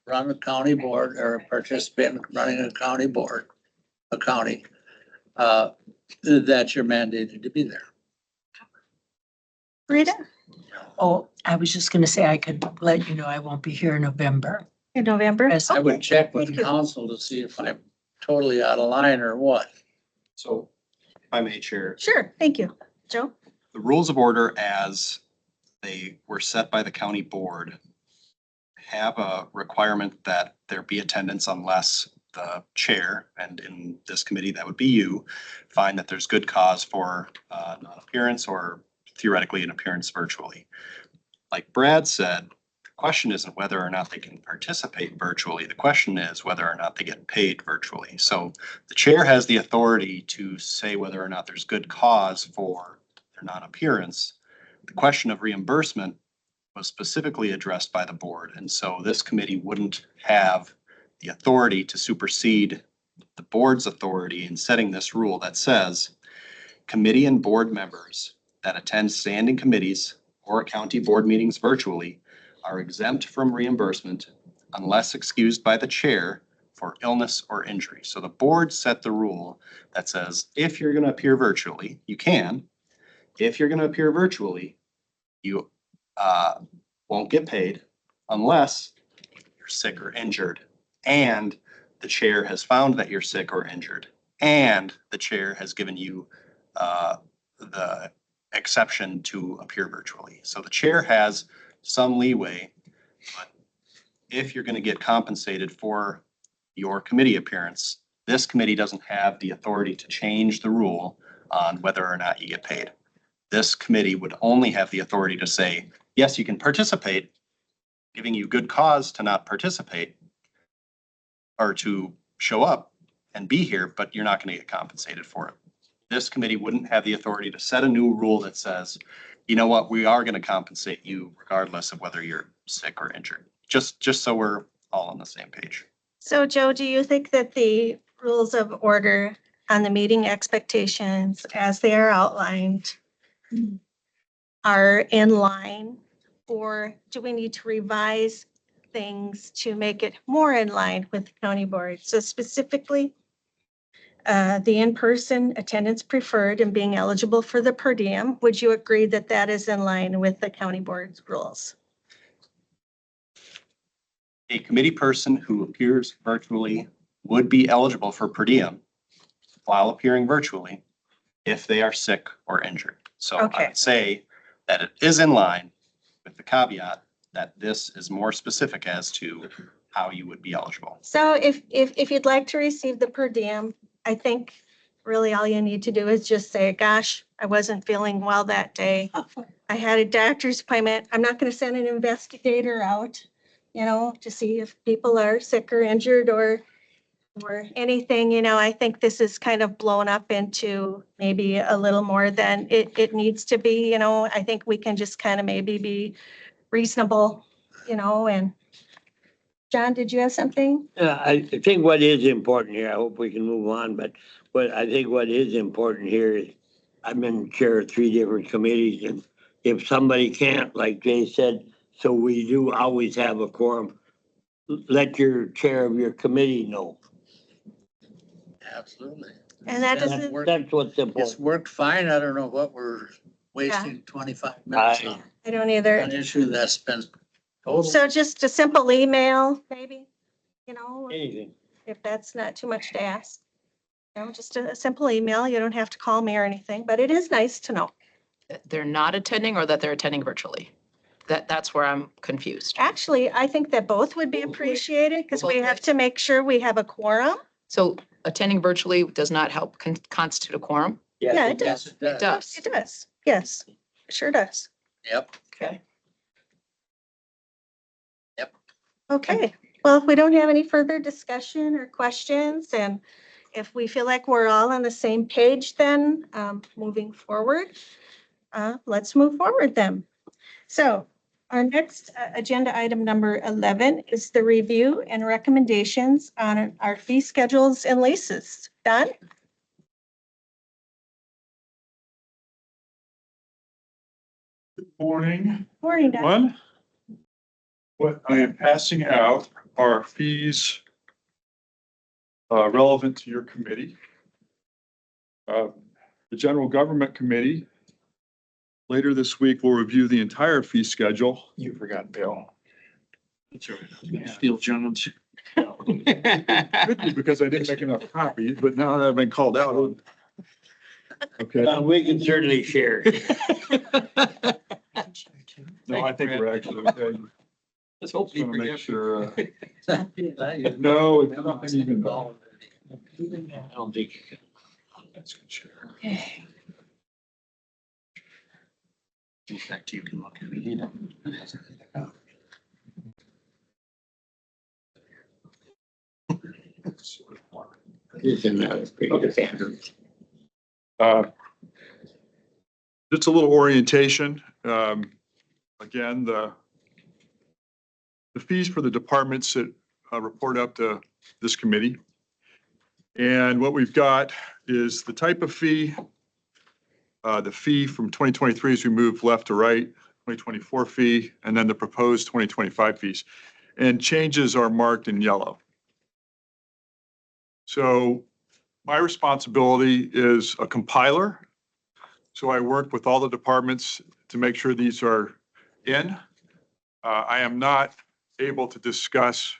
run a county board or participate in running a county board, a county, that you're mandated to be there. Rita, Oh, I was just gonna say I could let you know I won't be here in November. in November? Yes. I would check with Thank you. council to see if I'm totally out of line or what. So if I may, Chair, Sure, thank you. Joe? the rules of order as they were set by the county board have a requirement that there be attendance unless the chair, and in this committee, that would be you, find that there's good cause for non-appearance or theoretically an appearance virtually. Like Brad said, the question isn't whether or not they can participate virtually. The question is whether or not they get paid virtually. So the chair has the authority to say whether or not there's good cause for their non-appearance. The question of reimbursement was specifically addressed by the board. And so this committee wouldn't have the authority to supersede the board's authority in setting this rule that says committee and board members that attend standing committees or county board meetings virtually are exempt from reimbursement unless excused by the chair for illness or injury. So the board set the rule that says if you're going to appear virtually, you can. If you're going to appear virtually, you won't get paid unless you're sick or injured. And the chair has found that you're sick or injured. And the chair has given you the exception to appear virtually. So the chair has some leeway, but if you're going to get compensated for your committee appearance, this committee doesn't have the authority to change the rule on whether or not you get paid. This committee would only have the authority to say, yes, you can participate, giving you good cause to not participate or to show up and be here, but you're not going to get compensated for it. This committee wouldn't have the authority to set a new rule that says, you know what, we are going to compensate you regardless of whether you're sick or injured. Just so we're all on the same page. So Joe, do you think that the rules of order on the meeting expectations as they are outlined are in line? Or do we need to revise things to make it more in line with the county board? So specifically, the in-person attendance preferred and being eligible for the per diem, would you agree that that is in line with the county board's rules? A committee person who appears virtually would be eligible for per diem while appearing virtually if they are sick or injured. So I Okay. would say that it is in line with the caveat that this is more specific as to how you would be eligible. So if you'd like to receive the per diem, I think really all you need to do is just say, gosh, I wasn't feeling well that day. I had a doctor's appointment. I'm not going to send an investigator out, to see if people are sick or injured or anything. I think this is kind of blown up into maybe a little more than it needs to be. I think we can just kind of maybe be reasonable, and John, did you have something? I think what is important here, I hope we can move on, but I think what is important here is I've been chair of 3 different committees, and if somebody can't, like Jay said, so we do always have a quorum, let your chair of your committee know. Absolutely. And that That's doesn't, work- That's what's It's important. worked fine. I don't know what we're wasting 25 minutes on. I don't either. An issue that's been total. So just a simple email, maybe, Anything. if that's not too much to ask. Just a simple email. You don't have to call me or anything, but it is nice to know. That they're not attending or that they're attending virtually? That's where I'm confused. Actually, I think that both would be appreciated because we Both have ways. to make sure we have a quorum. So attending virtually does not help constitute a quorum? Yeah, it does. Yes, it does. It does. Yes, it sure does. Yep. Okay. Okay, well, if we don't have any further discussion or questions, and if we feel like we're all on the same page, then moving forward, let's move forward then. So our next agenda item number 11 is the review and recommendations on our fee schedules and leases. Don? Morning, Morning, Don. everyone. What I am passing out are fees relevant to your committee. The General Government Committee later this week will review the entire fee schedule. You forgot Bill. That's all right. Steele Jones. Could be because I didn't make enough copies, but now that I've been called out. Okay, We can certainly share. no, I think we're actually okay. Let's hope Just want to make sure. No, No, it's not even. I don't think. That's good share. In fact, you can look at it. This is not pretty good standard. Just a little orientation. Again, the fees for the departments that report up to this committee. And what we've got is the type of fee, the fee from 2023 as we move left to right, 2024 fee, and then the proposed 2025 fees. And changes are marked in yellow. So my responsibility is a compiler. So I worked with all the departments to make sure these are in. I am not able to discuss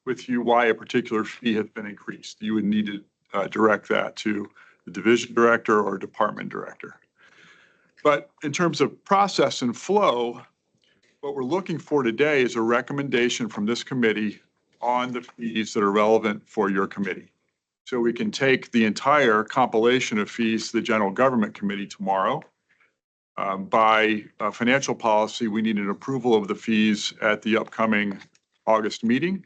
with you why a particular fee has been increased. You would need to direct that to the division director or department director. But in terms of process and flow, what we're looking for today is a recommendation from this committee on the fees that are relevant for your committee. So we can take the entire compilation of fees to the General Government Committee tomorrow. By financial policy, we need an approval of the fees at the upcoming August meeting.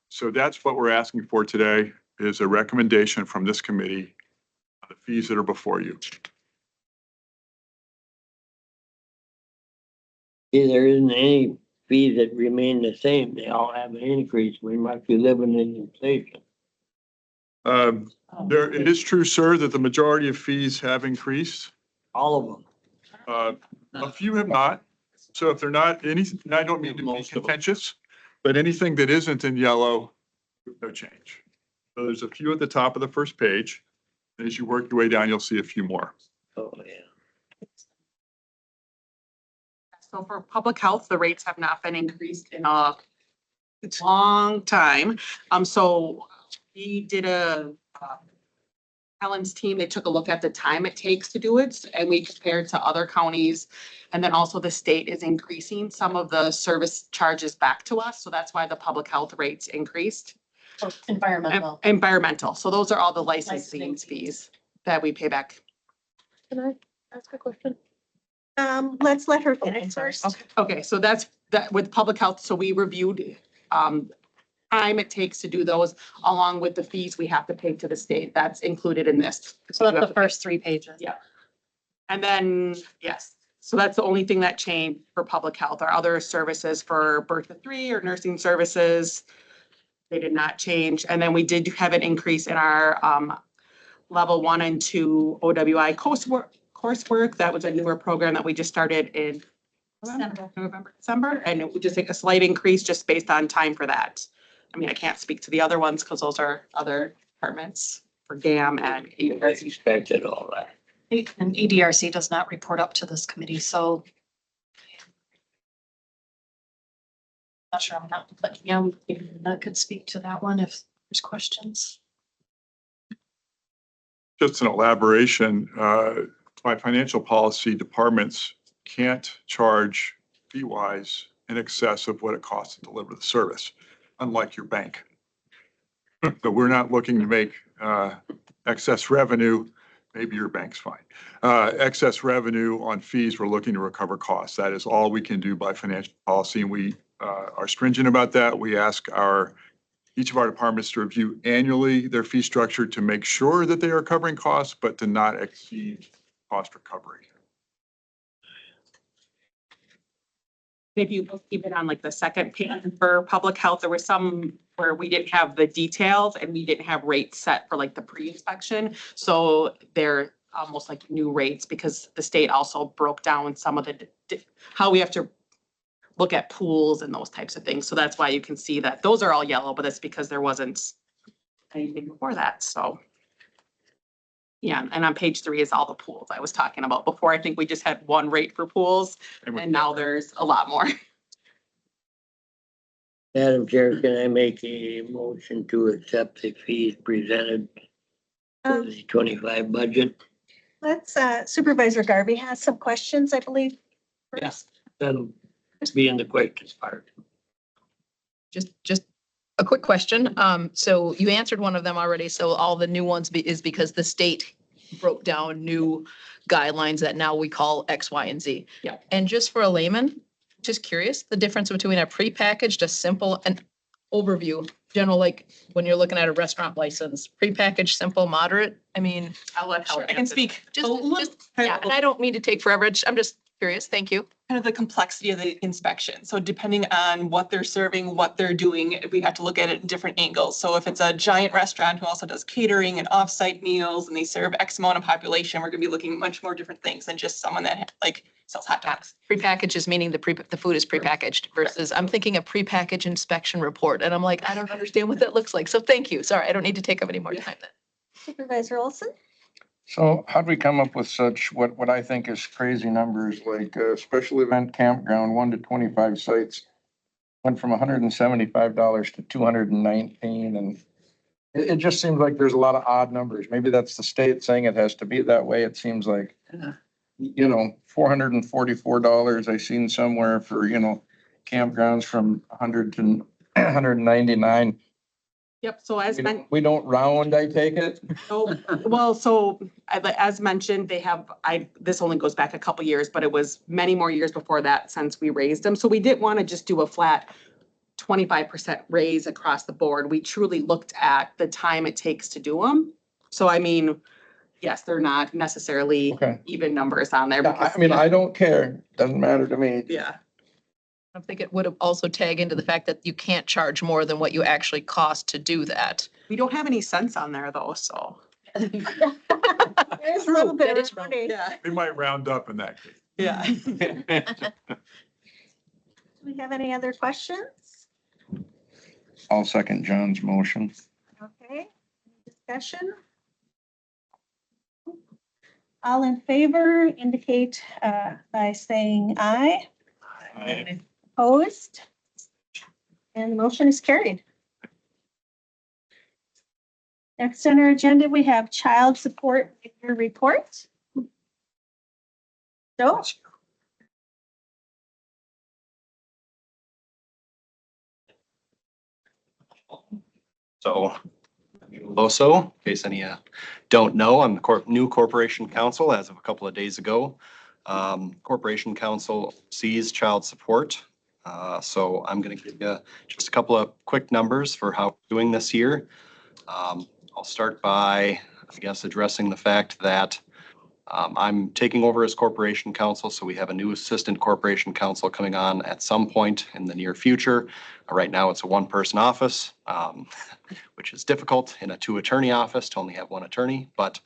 So that's what we're asking for today, is a recommendation from this committee on the fees that are before you. See, there isn't any fees that remain the same. They all have an increase. We must be living in inflation. It is true, sir, that the majority of fees have increased. All of them. A few have not. So if they're not any, and I don't mean to be contentious, but anything that isn't in yellow, no change. So there's a few at the top of the first page. And as you work your way down, you'll see a few more. Oh, yeah. So for public health, the rates have not been increased in a long time. So we did Helen's team, they took a look at the time it takes to do it and we compared to other counties. And then also the state is increasing some of the service charges back to us. So that's why the public health rates increased. Environmental. Environmental. So those are all the licensing fees that we pay back. Can I ask a question? Let's let her finish first. Okay, so that's that with public health. So we reviewed time it takes to do those along with the fees we have to pay to the state. That's included in this. So that's the first 3 pages. Yeah. And then, yes, so that's the only thing that changed for public health. Our other services for birth to 3 or nursing services, they did not change. And then we did have an increase in our level 1 and 2 OWI coursework. That was a newer program that we just started in November, December, and it would just take a slight increase just based on time for that. I mean, I can't speak to the other ones because those are other departments for GAM and As expected, all right. And EDRC does not report up to this committee, so. Not sure I'm not, but yeah, that could speak to that one if there's questions. Just an elaboration, my financial policy departments can't charge fee-wise in excess of what it costs to deliver the service, unlike your bank. But we're not looking to make excess revenue. Maybe your bank's fine. Excess revenue on fees, we're looking to recover costs. That is all we can do by financial policy. And we are stringent about that. We ask each of our departments to review annually their fee structure to make sure that they are covering costs, but to not exceed cost recovery. if you look even on like the second page for public health, there were some where we didn't have the details and we didn't have rates set for like the pre-inspection. So they're almost like new rates because the state also broke down some of how we have to look at pools and those types of things. So that's why you can see that those are all yellow, but that's because there wasn't anything before that. So yeah, and on page 3 is all the pools I was talking about before. I think we just had one rate for pools and now there's a lot more. Madam Chair, can I make a motion to accept the fees presented for the 25 budget? Let's Supervisor Garvey has some questions, I believe. Yes. Then be in the questions part. Just a quick question. So you answered one of them already. So all the new ones is because the state broke down new guidelines that now we call X, Y, and Z. Yeah. And just for a layman, just curious, the difference between a prepackaged, a simple, and overview, general, like when you're looking at a restaurant license, prepackaged, simple, moderate. I mean, I'll let Helen I can answer. speak. yeah, and I don't mean to take forever. I'm just curious. Thank you. Kind of the complexity of the inspection. So depending on what they're serving, what they're doing, we have to look at it in different angles. So if it's a giant restaurant who also does catering and offsite meals and they serve X amount of population, we're gonna be looking at much more different things than just someone that like sells hot dogs. Prepackaged is meaning the food is prepackaged versus I'm thinking a prepackaged inspection report. And I'm like, I don't understand what that looks like. So thank you. Sorry, I don't need to take up any more time then. Supervisor Olson? So how'd we come up with such, what I think is crazy numbers, like special event campground, 1 to 25 sites, went from $175 to $219, and it just seems like there's a lot of odd numbers. Maybe that's the state saying it has to be that way. It seems like, you know, $444 I seen somewhere for, you know, campgrounds from 100 to 199. Yep, so as mentioned. We don't round, I take it. So, well, so as mentioned, they have, this only goes back a couple years, but it was many more years before that since we raised them. So we didn't want to just do a flat 25% raise across the board. We truly looked at the time it takes to do them. So I mean, yes, they're not necessarily even numbers on there. I mean, I don't care. Doesn't matter to me. Yeah. I think it would have also tag into the fact that you can't charge more than what you actually cost to do that. We don't have any cents on there though, so. There's a little bit That of is true. money. Yeah. We might round up in that case. Yeah. Do we have any other questions? I'll second John's motion. Okay, discussion? All in favor indicate by saying aye. Opposed? And the motion is carried. Next on our agenda, we have child support figure report. So, So, Loso, in case any don't know, I'm the new corporation counsel as of a couple of days ago. Corporation counsel sees child support. So I'm going to give you just a couple of quick numbers for how we're doing this year. I'll start by, I guess, addressing the fact that I'm taking over as corporation counsel, so we have a new assistant corporation counsel coming on at some point in the near future. Right now, it's a one-person office, which is difficult in a two-attorney office to only have one attorney. But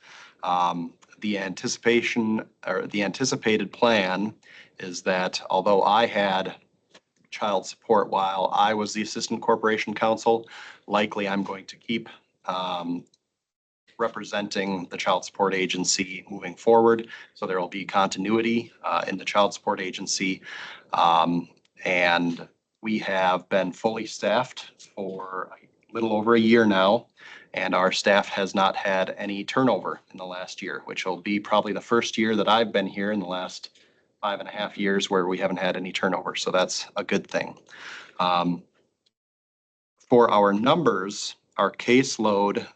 the anticipation or the anticipated plan is that although I had child support while I was the assistant corporation counsel, likely I'm going to keep representing the child support agency moving forward. So there will be continuity in the child support agency. And we have been fully staffed for a little over a year now. And our staff has not had any turnover in the last year, which will be probably the first year that I've been here in the last 5.5 years where we haven't had any turnover. So that's a good thing. For our numbers, our caseload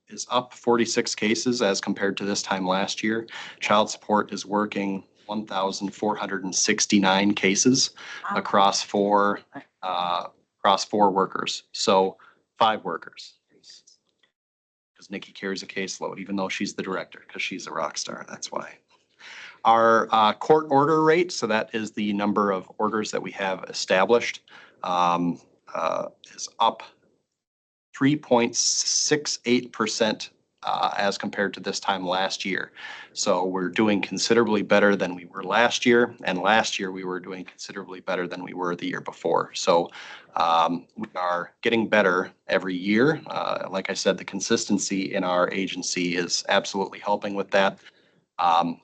is up 46 cases as compared to this time last year. Child support is working 1,469 cases across four workers. So 5 workers. Because Nikki carries a caseload, even though she's the director, because she's a rock star. That's why. Our court order rate, so that is the number of orders that we have established, is up 3.68% as compared to this time last year. So we're doing considerably better than we were last year. And last year we were doing considerably better than we were the year before. So we are getting better every year. Like I said, the consistency in our agency is absolutely helping with that.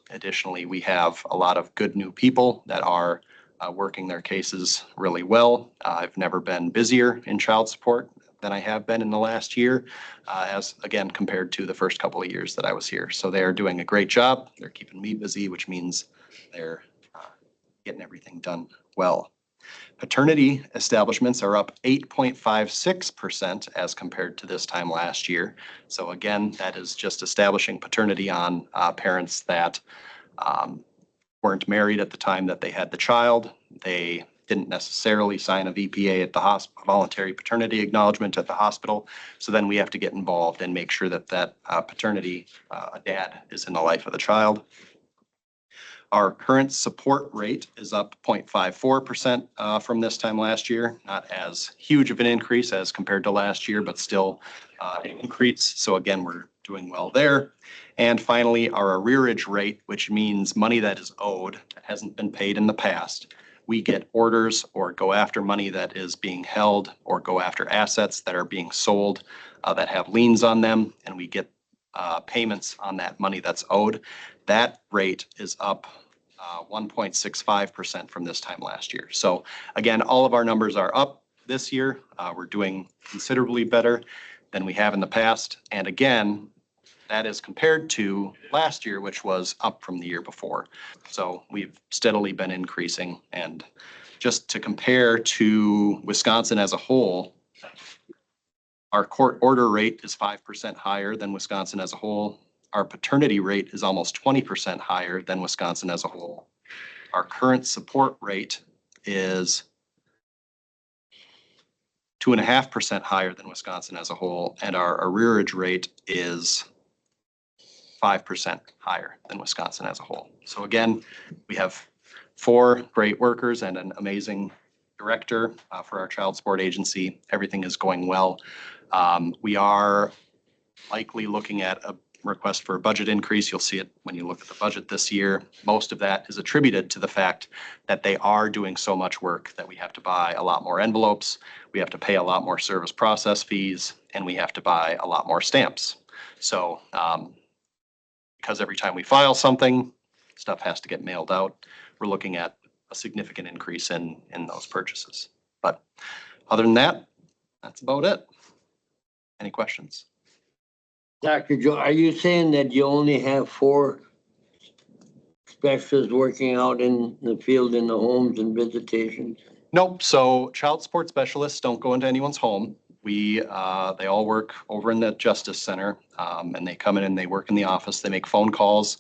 Additionally, we have a lot of good new people that are working their cases really well. I've never been busier in child support than I have been in the last year, as again, compared to the first couple of years that I was here. So they are doing a great job. They're keeping me busy, which means they're getting everything done well. Paternity establishments are up 8.56% as compared to this time last year. So again, that is just establishing paternity on parents that weren't married at the time that they had the child. They didn't necessarily sign a VPA at the hospital, voluntary paternity acknowledgement at the hospital. So then we have to get involved and make sure that paternity, a dad is in the life of the child. Our current support rate is up 0.54% from this time last year. Not as huge of an increase as compared to last year, but still an increase. So again, we're doing well there. And finally, our arrearage rate, which means money that is owed that hasn't been paid in the past. We get orders or go after money that is being held or go after assets that are being sold that have liens on them, and we get payments on that money that's owed. That rate is up 1.65% from this time last year. So again, all of our numbers are up this year. We're doing considerably better than we have in the past. And again, that is compared to last year, which was up from the year before. So we've steadily been increasing. And just to compare to Wisconsin as a whole, our court order rate is 5% higher than Wisconsin as a whole. Our paternity rate is almost 20% higher than Wisconsin as a whole. Our current support rate is 2.5% higher than Wisconsin as a whole, and our arrearage rate is 5% higher than Wisconsin as a whole. So again, we have 4 great workers and an amazing director for our child support agency. Everything is going well. We are likely looking at a request for a budget increase. You'll see it when you look at the budget this year. Most of that is attributed to the fact that they are doing so much work that we have to buy a lot more envelopes, we have to pay a lot more service process fees, and we have to buy a lot more stamps. So because every time we file something, stuff has to get mailed out, we're looking at a significant increase in those purchases. But other than that, that's about it. Any questions? Dr. Joe, are you saying that you only have 4 specialists working out in the field in the homes and visitations? Nope. So child support specialists don't go into anyone's home. They all work over in the Justice Center, and they come in and they work in the office. They make phone calls.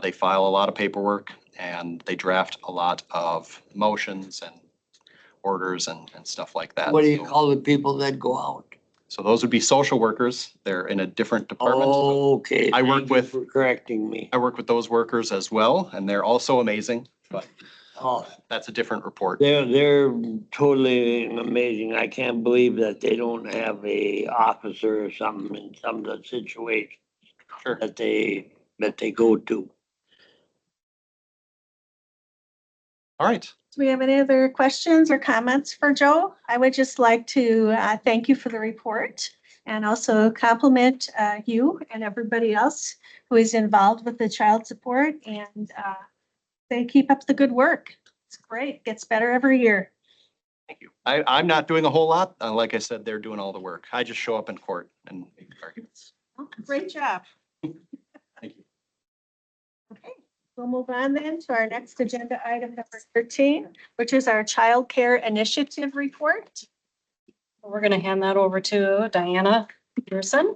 They file a lot of paperwork, and they draft a lot of motions and orders and stuff like that. What do you call the people that go out? So those would be social workers. They're in a different department. Okay. I work thank you with- for correcting me. I work with those workers as well, and they're also amazing, but Oh, that's a different report. they're totally amazing. I can't believe that they don't have a officer or something in some of the situations Sure. that they go to. All right. Do we have any other questions or comments for Joe? I would just like to thank you for the report and also compliment you and everybody else who is involved with the child support, and they keep up the good work. It's great. Gets better every year. Thank you. I'm not doing a whole lot. Like I said, they're doing all the work. I just show up in court and make arguments. Great job. Thank you. Okay, we'll move on then to our next agenda item, number 13, which is our child care initiative report. We're gonna hand that over to Diana Pearson.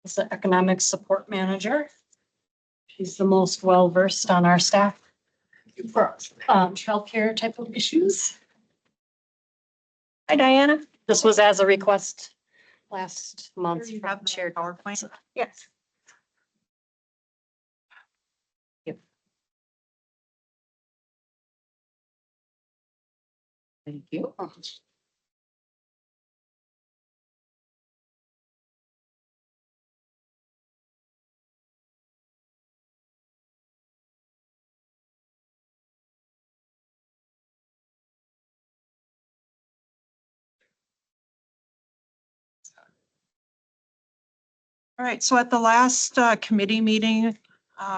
She's the economic support manager. She's the most well-versed on our staff for childcare type of issues. Hi, Diana. This was as a request last month. You have the PowerPoint. Yes. Thank you. All right, so at the last committee meeting,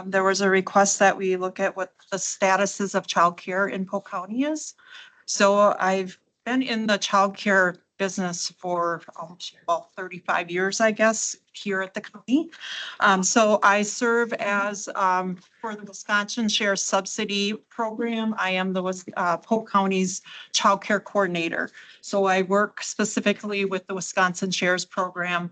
there was a request that we look at what the statuses of childcare in Polk County is. So I've been in the childcare business for about 35 years, I guess, here at the county. So I serve as for the Wisconsin Share Subsidy Program. I am the Polk County's childcare coordinator. So I work specifically with the Wisconsin Shares Program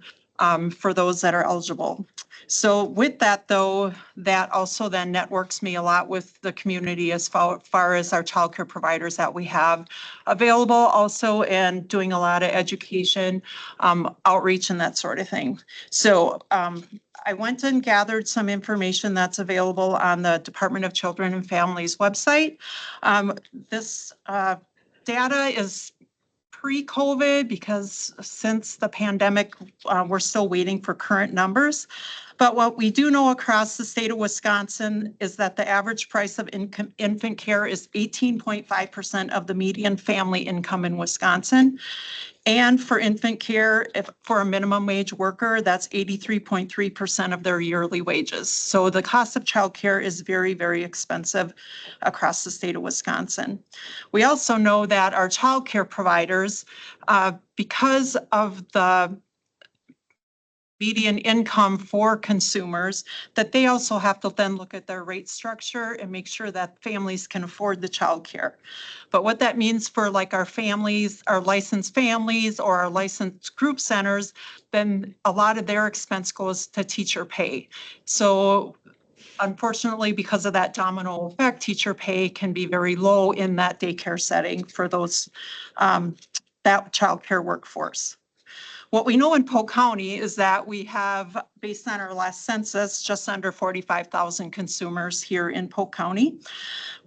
for those that are eligible. So with that, though, that also then networks me a lot with the community as far as our childcare providers that we have available also, and doing a lot of education, outreach and that sort of thing. So I went and gathered some information that's available on the Department of Children and Families website. This data is pre-COVID, because since the pandemic, we're still waiting for current numbers. But what we do know across the state of Wisconsin is that the average price of infant care is 18.5% of the median family income in Wisconsin. And for infant care, for a minimum wage worker, that's 83.3% of their yearly wages. So the cost of childcare is very, very expensive across the state of Wisconsin. We also know that our childcare providers, because of the median income for consumers, that they also have to then look at their rate structure and make sure that families can afford the childcare. But what that means for like our families, our licensed families or our licensed group centers, then a lot of their expense goes to teacher pay. So unfortunately, because of that domino effect, teacher pay can be very low in that daycare setting for those, that childcare workforce. What we know in Polk County is that we have, based on our last census, just under 45,000 consumers here in Polk County.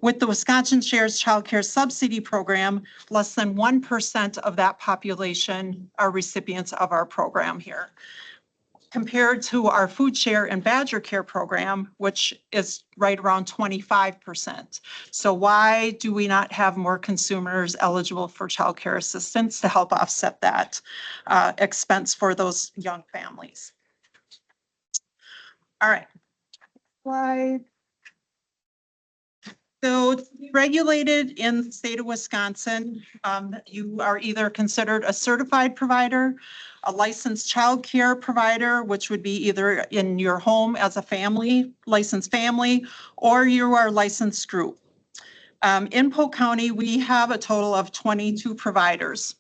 With the Wisconsin Shares Child Care Subsidy Program, less than 1% of that population are recipients of our program here, compared to our Food Share and Badger Care program, which is right around 25%. So why do we not have more consumers eligible for child care assistance to help offset that expense for those young families? All right. Slide. So to be regulated in the state of Wisconsin, you are either considered a certified provider, a licensed child care provider, which would be either in your home as a family, licensed family, or you are a licensed group. In Polk County, we have a total of 22 providers.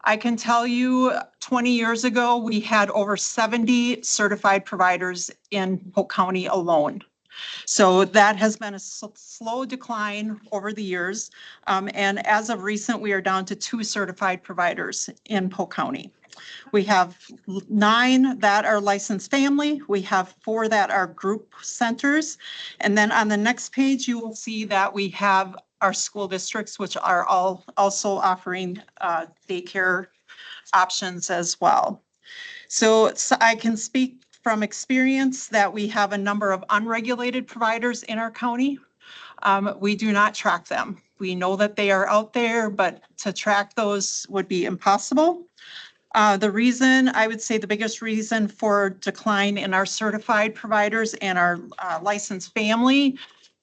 I can tell you 20 years ago, we had over 70 certified providers in Polk County alone. So that has been a slow decline over the years. And as of recent, we are down to 2 certified providers in Polk County. We have 9 that are licensed family. We have 4 that are group centers. And then on the next page, you will see that we have our school districts, which are all also offering daycare options as well. So I can speak from experience that we have a number of unregulated providers in our county. We do not track them. We know that they are out there, but to track those would be impossible. The reason, I would say the biggest reason for decline in our certified providers and our licensed family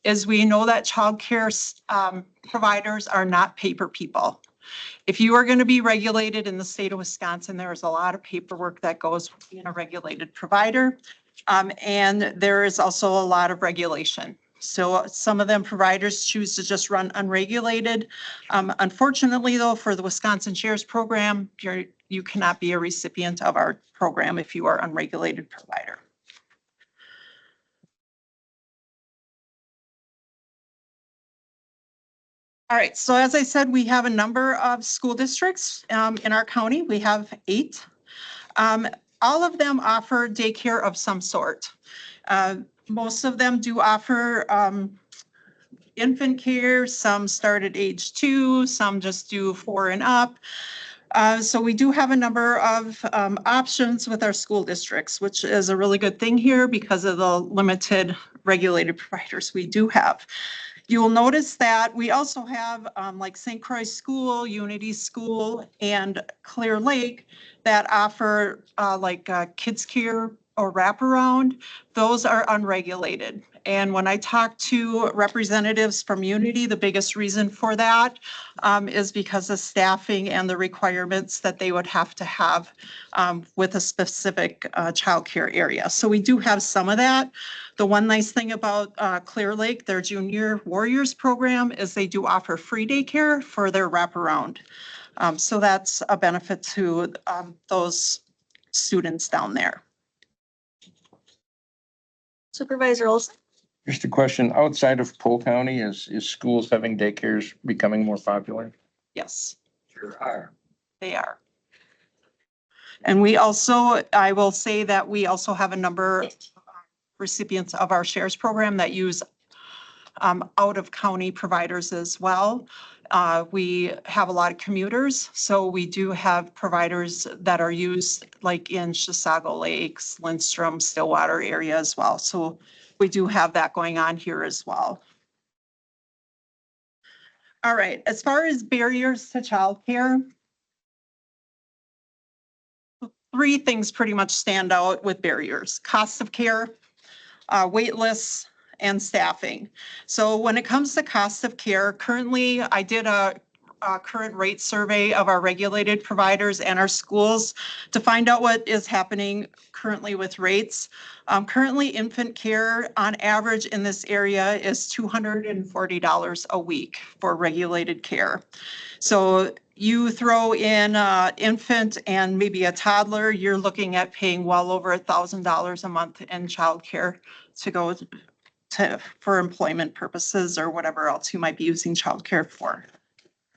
is we know that childcare providers are not paper people. If you are going to be regulated in the state of Wisconsin, there is a lot of paperwork that goes with being a regulated provider. And there is also a lot of regulation. So some of them providers choose to just run unregulated. Unfortunately, though, for the Wisconsin Shares program, you cannot be a recipient of our program if you are unregulated provider. All right, so as I said, we have a number of school districts in our county. We have 8. All of them offer daycare of some sort. Most of them do offer infant care. Some start at age 2, some just do 4 and up. So we do have a number of options with our school districts, which is a really good thing here because of the limited regulated providers we do have. You will notice that we also have like St. Croix School, Unity School, and Clear Lake that offer kids care or wraparound. Those are unregulated. And when I talk to representatives from Unity, the biggest reason for that is because of staffing and the requirements that they would have to have with a specific childcare area. So we do have some of that. The one nice thing about Clear Lake, their Junior Warriors program, is they do offer free daycare for their wraparound. So that's a benefit to those students down there. Supervisor Olson? Just a question, outside of Polk County, is schools having daycares becoming more popular? Yes, Sure are. they are. And we also, I will say that we also have a number of recipients of our shares program that use out of county providers as well. We have a lot of commuters, so we do have providers that are used like in Chisago Lakes, Lindstrom, Stillwater area as well. So we do have that going on here as well. All right, as far as barriers to childcare, 3 things pretty much stand out with barriers: cost of care, wait lists, and staffing. So when it comes to cost of care, currently I did a current rate survey of our regulated providers and our schools to find out what is happening currently with rates. Currently, infant care on average in this area is $240 a week for regulated care. So you throw in infant and maybe a toddler, you're looking at paying well over $1,000 a month in childcare to go for employment purposes or whatever else you might be using childcare for.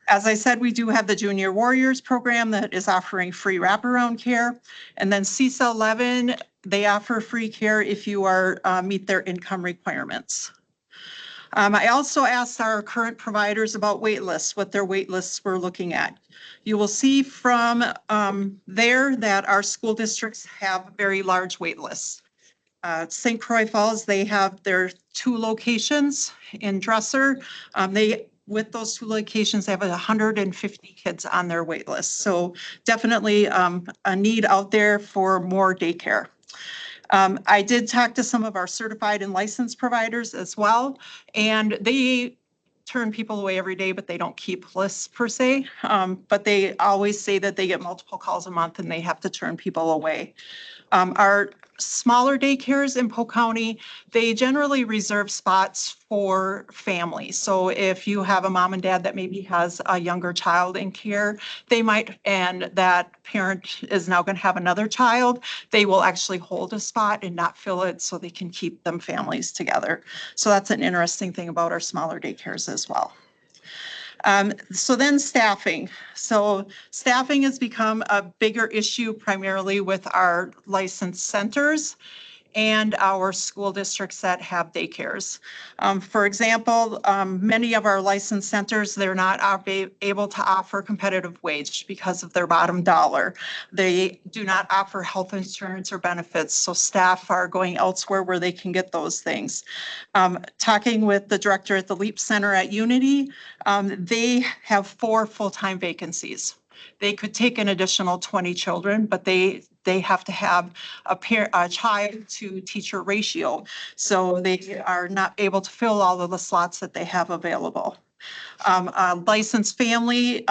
As I said, we do have the Junior Warriors program that is offering free wraparound care. And then CISA 11, they offer free care if you are meet their income requirements. I also asked our current providers about wait lists, what their wait lists were looking at. You will see from there that our school districts have very large wait lists. St. Croix Falls, they have their 2 locations in Dresser. With those 2 locations, they have 150 kids on their wait list. So definitely a need out there for more daycare. I did talk to some of our certified and licensed providers as well, and they turn people away every day, but they don't keep lists per se. But they always say that they get multiple calls a month and they have to turn people away. Our smaller daycares in Polk County, they generally reserve spots for families. So if you have a mom and dad that maybe has a younger child in care, they might, and that parent is now going to have another child, they will actually hold a spot and not fill it so they can keep them families together. So that's an interesting thing about our smaller daycares as well. So then staffing. So staffing has become a bigger issue primarily with our licensed centers and our school districts that have daycares. For example, many of our licensed centers, they're not able to offer competitive wage because of their bottom dollar. They do not offer health insurance or benefits, so staff are going elsewhere where they can get those things. Talking with the director at the LEAP Center at Unity, they have 4 full-time vacancies. They could take an additional 20 children, but they have to have a child to teacher ratio. So they are not able to fill all of the slots that they have available. A licensed family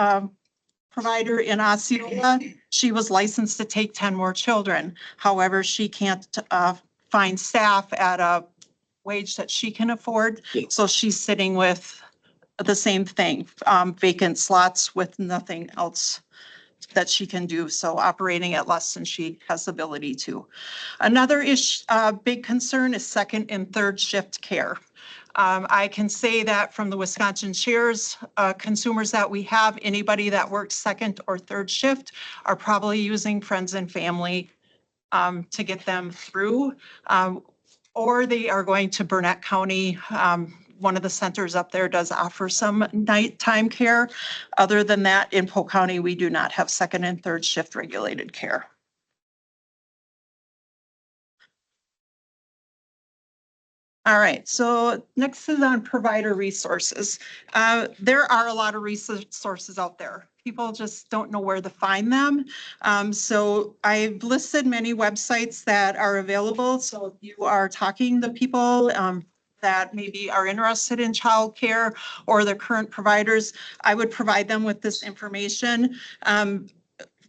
provider in Osceola, she was licensed to take 10 more children. However, she can't find staff at a wage that she can afford. So she's sitting with the same thing, vacant slots with nothing else that she can do. So operating at less than she has the ability to. Another big concern is second and third shift care. I can say that from the Wisconsin Shares consumers that we have, anybody that works second or third shift are probably using friends and family to get them through, or they are going to Burnett County. One of the centers up there does offer some nighttime care. Other than that, in Polk County, we do not have second and third shift regulated care. All right, so next is on provider resources. There are a lot of resources out there. People just don't know where to find them. So I've listed many websites that are available. So if you are talking to people that maybe are interested in childcare or the current providers, I would provide them with this information.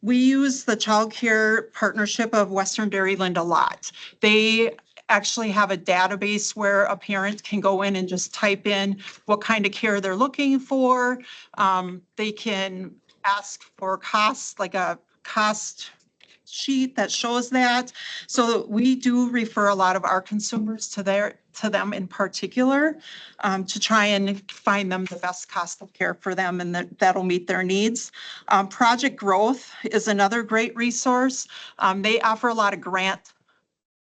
We use the Child Care Partnership of Western Dairyland a lot. They actually have a database where a parent can go in and just type in what kind of care they're looking for. They can ask for costs, like a cost sheet that shows that. So we do refer a lot of our consumers to them in particular to try and find them the best cost of care for them, and that'll meet their needs. Project Growth is another great resource. They offer a lot of grant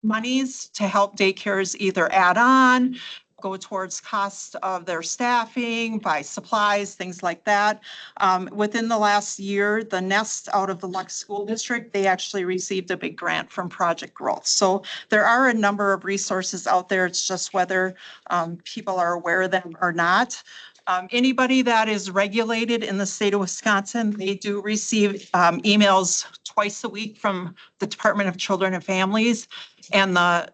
monies to help daycares either add on, go towards cost of their staffing, buy supplies, things like that. Within the last year, the Nest out of the Lux School District, they actually received a big grant from Project Growth. So there are a number of resources out there. It's just whether people are aware of them or not. Anybody that is regulated in the state of Wisconsin, they do receive emails twice a week from the Department of Children and Families and the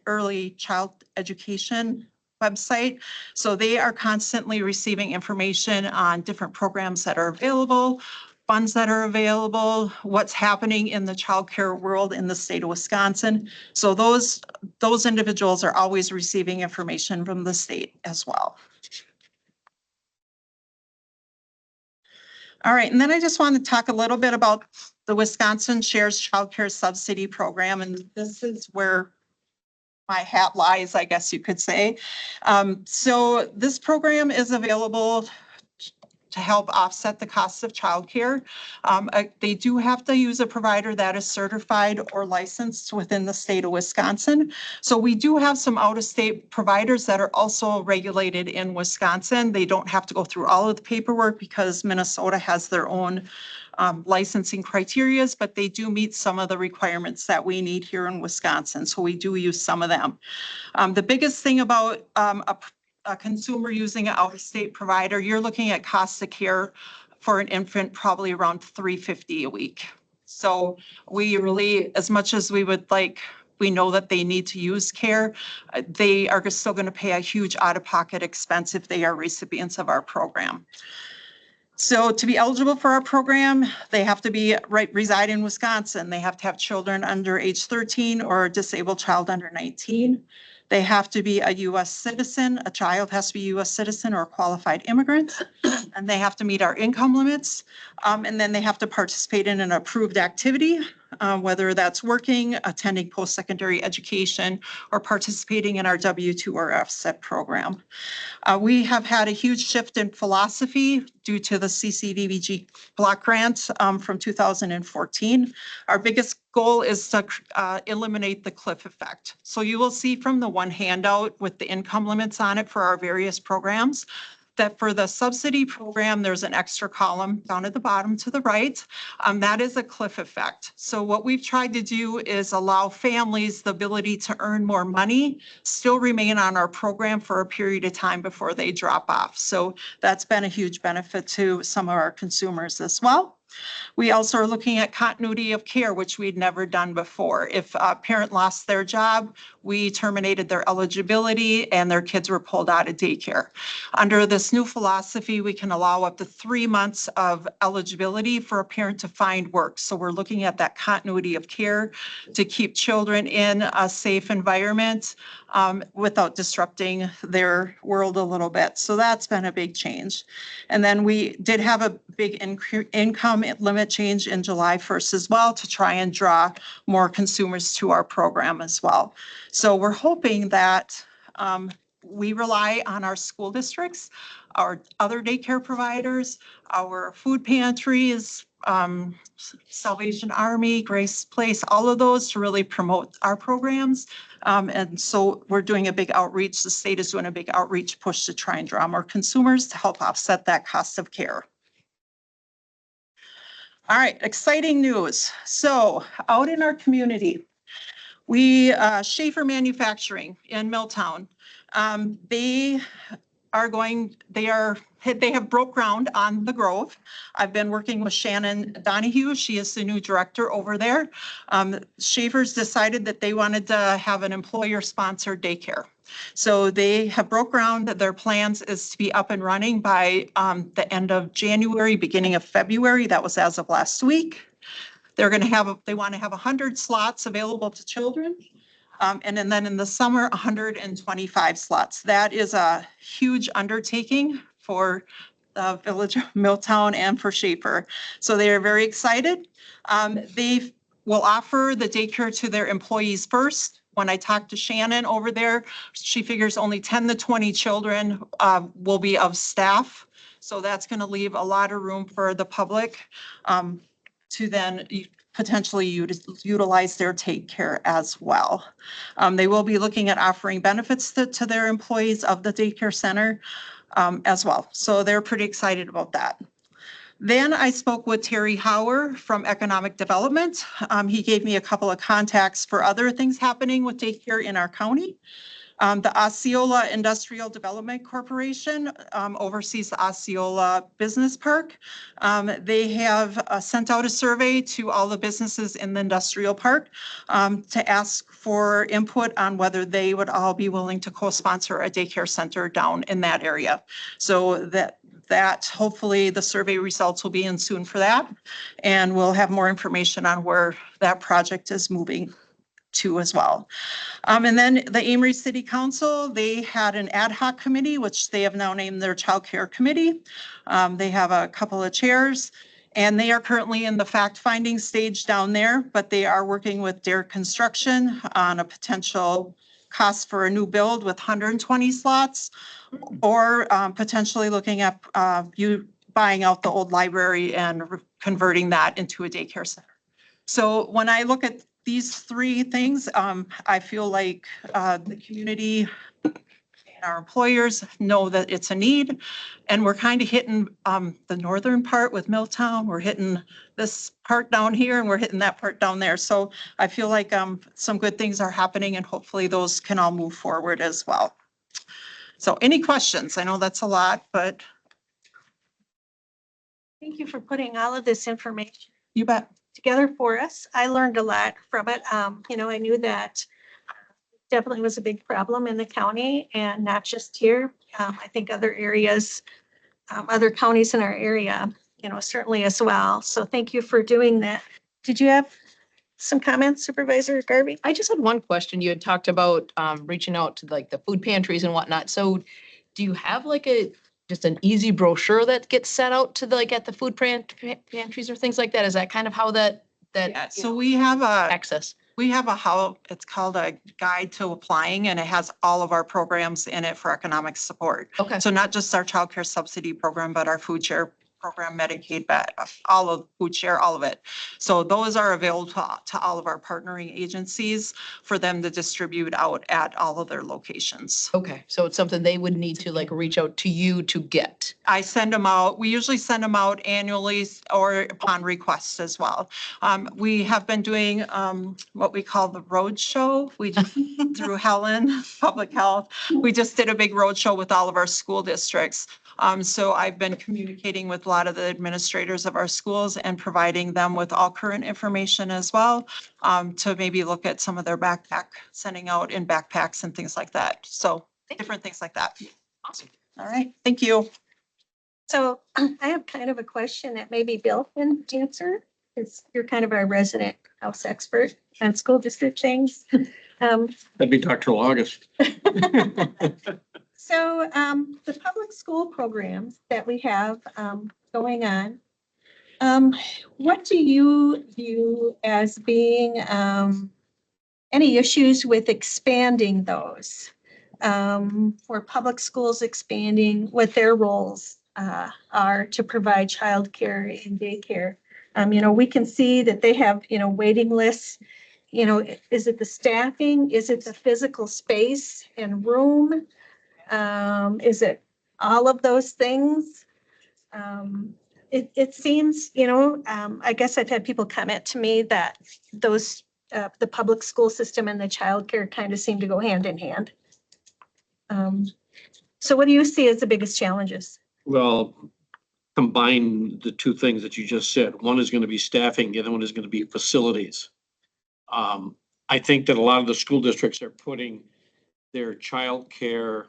Early Child Education website. So they are constantly receiving information on different programs that are available, funds that are available, what's happening in the childcare world in the state of Wisconsin. So those individuals are always receiving information from the state as well. All right, and then I just want to talk a little bit about the Wisconsin Shares Child Care Subsidy Program, and this is where my hat lies, I guess you could say. So this program is available to help offset the costs of childcare. They do have to use a provider that is certified or licensed within the state of Wisconsin. So we do have some out-of-state providers that are also regulated in Wisconsin. They don't have to go through all of the paperwork because Minnesota has their own licensing criterias, but they do meet some of the requirements that we need here in Wisconsin. So we do use some of them. The biggest thing about a consumer using an out-of-state provider, you're looking at cost of care for an infant probably around $350 a week. So we really, as much as we would like, we know that they need to use care, they are still going to pay a huge out-of-pocket expense if they are recipients of our program. So to be eligible for our program, they have to reside in Wisconsin. They have to have children under age 13 or a disabled child under 19. They have to be a U.S. citizen. A child has to be a U.S. citizen or a qualified immigrant, and they have to meet our income limits. And then they have to participate in an approved activity, whether that's working, attending post-secondary education, or participating in our W-2 or FSET program. We have had a huge shift in philosophy due to the CCDBG block grant from 2014. Our biggest goal is to eliminate the cliff effect. So you will see from the one handout with the income limits on it for our various programs, that for the subsidy program, there's an extra column down at the bottom to the right. That is a cliff effect. So what we've tried to do is allow families the ability to earn more money, still remain on our program for a period of time before they drop off. So that's been a huge benefit to some of our consumers as well. We also are looking at continuity of care, which we'd never done before. If a parent lost their job, we terminated their eligibility and their kids were pulled out of daycare. Under this new philosophy, we can allow up to 3 months of eligibility for a parent to find work. So we're looking at that continuity of care to keep children in a safe environment without disrupting their world a little bit. So that's been a big change. And then we did have a big income limit change in July 1st as well to try and draw more consumers to our program as well. So we're hoping that we rely on our school districts, our other daycare providers, our food pantries, Salvation Army, Grace Place, all of those to really promote our programs. And so we're doing a big outreach. The state is doing a big outreach push to try and draw more consumers to help offset that cost of care. All right, exciting news. So out in our community, we, Schaefer Manufacturing in Milltown, they have broke ground on the Grove. I've been working with Shannon Donahue. She is the new director over there. Schaefer's decided that they wanted to have an employer-sponsored daycare. So they have broke ground. Their plans is to be up and running by the end of January, beginning of February. That was as of last week. They're going to have, they want to have 100 slots available to children. And then in the summer, 125 slots. That is a huge undertaking for the village of Milltown and for Schaefer. So they are very excited. They will offer the daycare to their employees first. When I talked to Shannon over there, she figures only 10 to 20 children will be of staff. So that's going to leave a lot of room for the public to then potentially utilize their take care as well. They will be looking at offering benefits to their employees of the daycare center as well. So they're pretty excited about that. Then I spoke with Terry Hauer from Economic Development. He gave me a couple of contacts for other things happening with daycare in our county. The Osceola Industrial Development Corporation oversees the Osceola Business Park. They have sent out a survey to all the businesses in the industrial park to ask for input on whether they would all be willing to co-sponsor a daycare center down in that area. So that hopefully the survey results will be in soon for that. And we'll have more information on where that project is moving to as well. And then the Amory City Council, they had an ad hoc committee, which they have now named their child care committee. They have a couple of chairs and they are currently in the fact-finding stage down there, but they are working with Dare Construction on a potential cost for a new build with 120 slots or potentially looking at buying out the old library and converting that into a daycare center. So when I look at these three things, I feel like the community and our employers know that it's a need. And we're kind of hitting the northern part with Milltown. We're hitting this part down here and we're hitting that part down there. So I feel like some good things are happening and hopefully those can all move forward as well. So any questions? I know that's a lot, but. Thank you for putting all of this information You bet. together for us. I learned a lot from it. You know, I knew that definitely was a big problem in the county and not just here. I think other areas, other counties in our area, you know, certainly as well. So thank you for doing that. Did you have some comments, Supervisor Garvey? I just had one question. You had talked about reaching out to like the food pantries and whatnot. So do you have like just an easy brochure that gets sent out to the, like at the food pantries or things like that? Is that kind of how that Yeah, so we have access? we have it's called a guide to applying and it has all of our programs in it for economic support. Okay. So not just our childcare subsidy program, but our food share program, Medicaid, all of food share, all of it. So those are available to all of our partnering agencies for them to distribute out at all of their locations. Okay, so it's something they would need to like reach out to you to get. I send them out. We usually send them out annually or upon request as well. We have been doing what we call the road show. We just through Helen Public Health. We just did a big road show with all of our school districts. So I've been communicating with a lot of the administrators of our schools and providing them with all current information as well to maybe look at some of their sending out in backpacks and things like that. So different things like that. Awesome. All right, thank you. So I have kind of a question that maybe Bill can answer, because you're kind of our resident house expert on school district things. That'd be Dr. August. So the public school programs that we have going on, what do you view as being any issues with expanding those? For public schools expanding what their roles are to provide childcare and daycare. You know, we can see that they have, you know, waiting lists. You know, is it the staffing? Is it the physical space and room? Is it all of those things? It seems, you know, I guess I've had people comment to me that those, the public school system and the childcare kind of seem to go hand in hand. So what do you see as the biggest challenges? Well, combine the two things that you just said. One is going to be staffing, the other one is going to be facilities. I think that a lot of the school districts are putting their childcare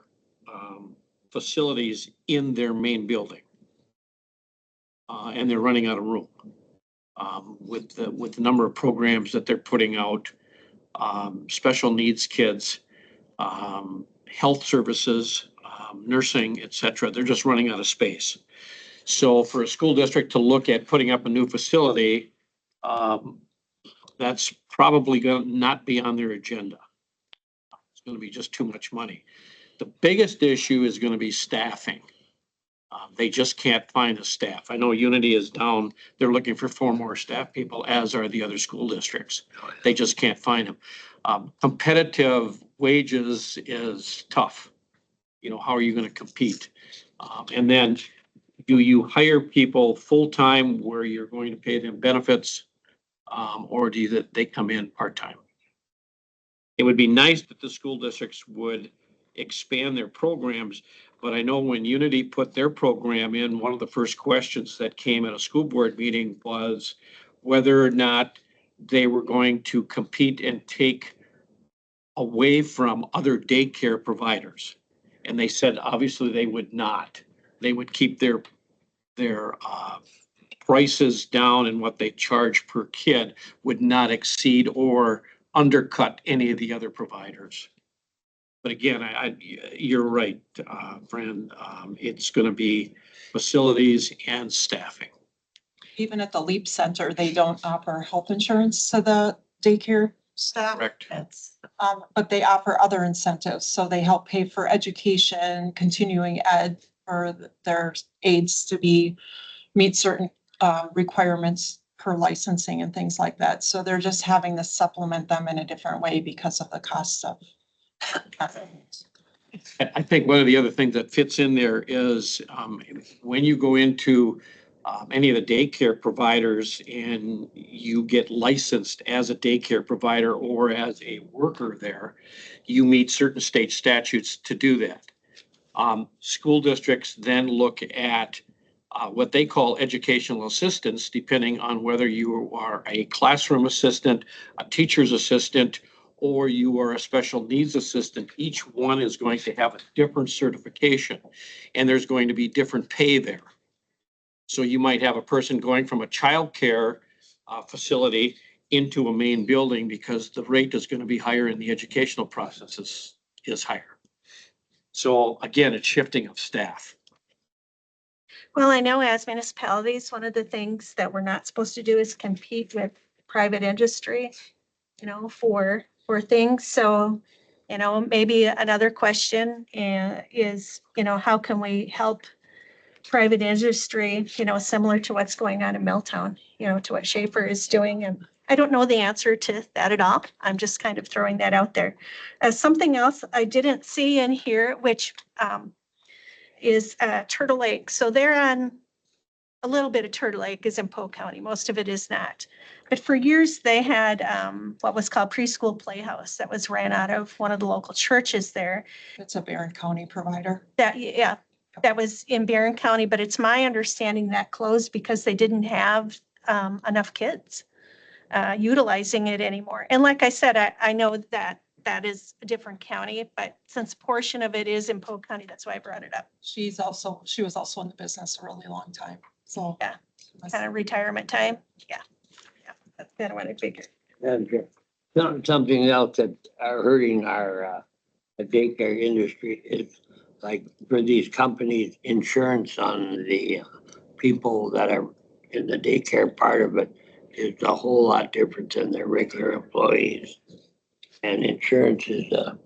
facilities in their main building. And they're running out of room. With the number of programs that they're putting out, special needs kids, health services, nursing, et cetera, they're just running out of space. So for a school district to look at putting up a new facility, that's probably going to not be on their agenda. It's going to be just too much money. The biggest issue is going to be staffing. They just can't find the staff. I know Unity is down. They're looking for 4 more staff people, as are the other school districts. They just can't find them. Competitive wages is tough. You know, how are you going to compete? And then do you hire people full-time where you're going to pay them benefits? Or do they come in part-time? It would be nice that the school districts would expand their programs, but I know when Unity put their program in, one of the first questions that came at a school board meeting was whether or not they were going to compete and take away from other daycare providers. And they said, obviously, they would not. They would keep their prices down, and what they charge per kid would not exceed or undercut any of the other providers. But again, you're right, Fran. It's going to be facilities and staffing. Even at the LEAP Center, they don't offer health insurance to the daycare staff. Correct. But they offer other incentives. So they help pay for education, continuing ed, for their aides to meet certain requirements per licensing and things like that. So they're just having to supplement them in a different way because of the cost of. I think one of the other things that fits in there is when you go into any of the daycare providers and you get licensed as a daycare provider or as a worker there, you meet certain state statutes to do that. School districts then look at what they call educational assistants, depending on whether you are a classroom assistant, a teacher's assistant, or you are a special needs assistant. Each one is going to have a different certification, and there's going to be different pay there. So you might have a person going from a childcare facility into a main building because the rate is going to be higher and the educational process is higher. So again, it's shifting of staff. Well, I know as municipalities, one of the things that we're not supposed to do is compete with private industry, for things. So, maybe another question is, how can we help private industry, similar to what's going on in Milltown, to what Schaefer is doing. And I don't know the answer to that at all. I'm just kind of throwing that out there. Something else I didn't see in here, which is Turtle Lake. So they're on, a little bit of Turtle Lake is in Polk County. Most of it is not. But for years, they had what was called Preschool Playhouse that was ran out of one of the local churches there. It's a Barron County provider. That was in Barron County, but it's my understanding that closed because they didn't have enough kids utilizing it anymore. And like I said, I know that is a different county, but since a portion of it is in Polk County, that's why I brought it up. She was also in the business a really long time. So Yeah, kind of retirement time. Yeah, that's kind of what I figured. And something else that are hurting our daycare industry is like for these companies, insurance on the people that are in the daycare part of it is a whole lot different than their regular employees. And insurance is a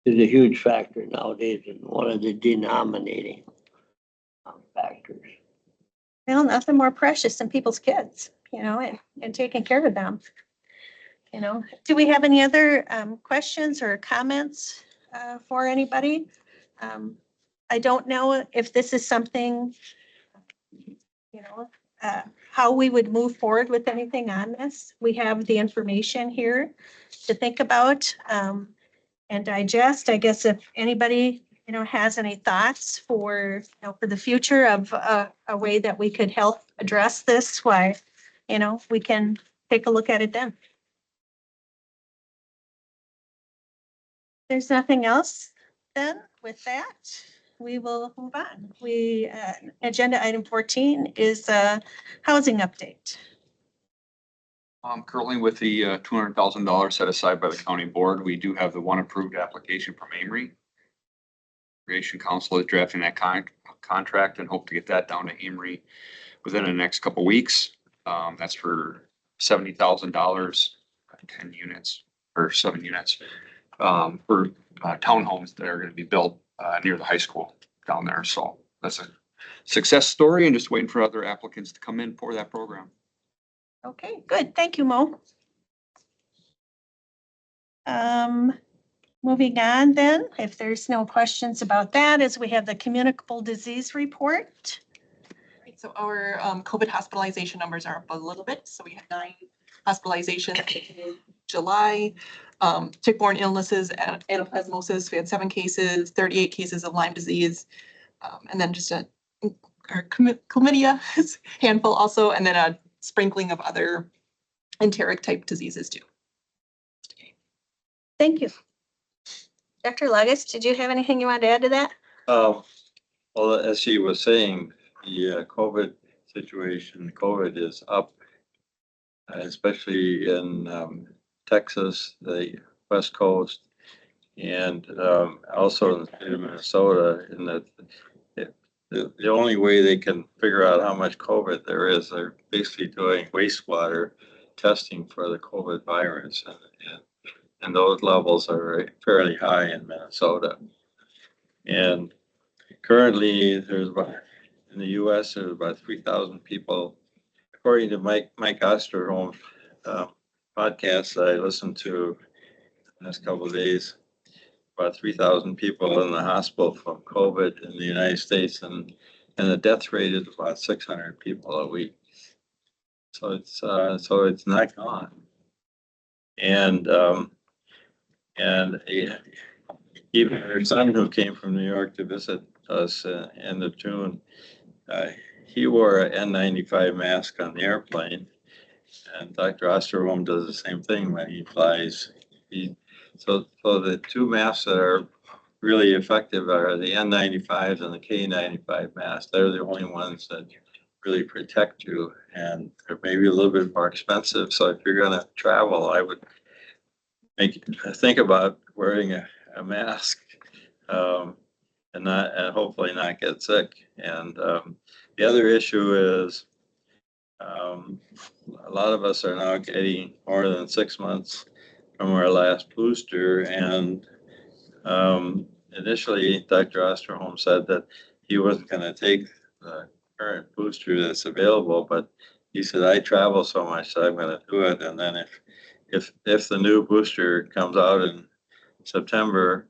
huge factor nowadays and one of the denominating factors. Well, nothing more precious than people's kids, and taking care of them. Do we have any other questions or comments for anybody? I don't know if this is something, how we would move forward with anything on this. We have the information here to think about and digest. I guess if anybody, has any thoughts for the future of a way that we could help address this, why, we can take a look at it then. There's nothing else then. With that, we will move on. Agenda item 14 is a housing update. Currently with the $200,000 set aside by the county board, we do have the one approved application from Amory. Recreation Council is drafting that contract and hope to get that down to Amory within the next couple of weeks. That's for $70,000, 10 units or 7 units for townhomes that are going to be built near the high school down there. So that's a success story and just waiting for other applicants to come in for that program. Okay, good. Thank you, Mo. Moving on then, if there's no questions about that, as we have the communicable disease report. So our COVID hospitalization numbers are up a little bit. So we had 9 hospitalizations in July. Tick-borne illnesses, anaplasmosis, we had 7 cases, 38 cases of Lyme disease. And then just our chlamydia handful also, and then a sprinkling of other enteric type diseases too. Thank you. Dr. Luggis, did you have anything you wanted to add to that? Well, as she was saying, the COVID situation, COVID is up, especially in Texas, the West Coast, and also in the state of Minnesota. In that the only way they can figure out how much COVID there is, they're basically doing wastewater testing for the COVID virus, and those levels are fairly high in Minnesota. And currently there's about, in the US, there's about 3,000 people. According to Mike Osterholm, podcast that I listened to the last couple of days, about 3,000 people in the hospital from COVID in the United States, and the death rate is about 600 people a week. So it's not gone. And even her son, who came from New York to visit us end of June, he wore an N95 mask on the airplane. And Dr. Osterholm does the same thing when he flies. So the two masks that are really effective are the N95s and the K95 masks. They're the only ones that really protect you, and they're maybe a little bit more expensive. So if you're going to travel, I would think about wearing a mask, and hopefully not get sick. And the other issue is a lot of us are now getting more than 6 months from our last booster. And initially, Dr. Osterholm said that he wasn't going to take the current booster that's available, but he said, I travel so much that I'm going to do it. And then if the new booster comes out in September,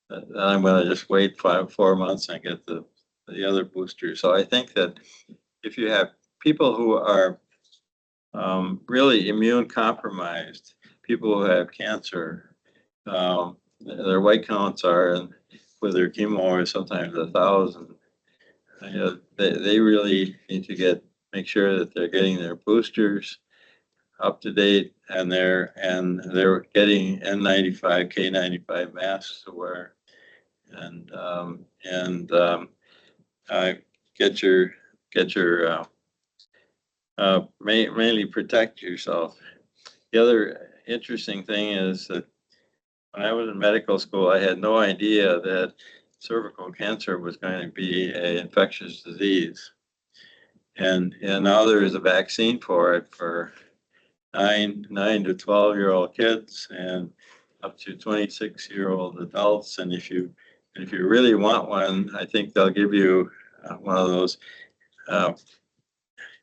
then I'm going to just wait 4 months and get the other booster. So I think that if you have people who are really immune compromised, people who have cancer, their white counts are, and with their chemo, are sometimes 1,000. They really need to make sure that they're getting their boosters up to date, and they're getting N95, K95 masks to wear, and get your mainly protect yourself. The other interesting thing is that when I was in medical school, I had no idea that cervical cancer was going to be an infectious disease. And now there is a vaccine for it for 9 to 12-year-old kids and up to 26-year-old adults. And if you really want one, I think they'll give you one of those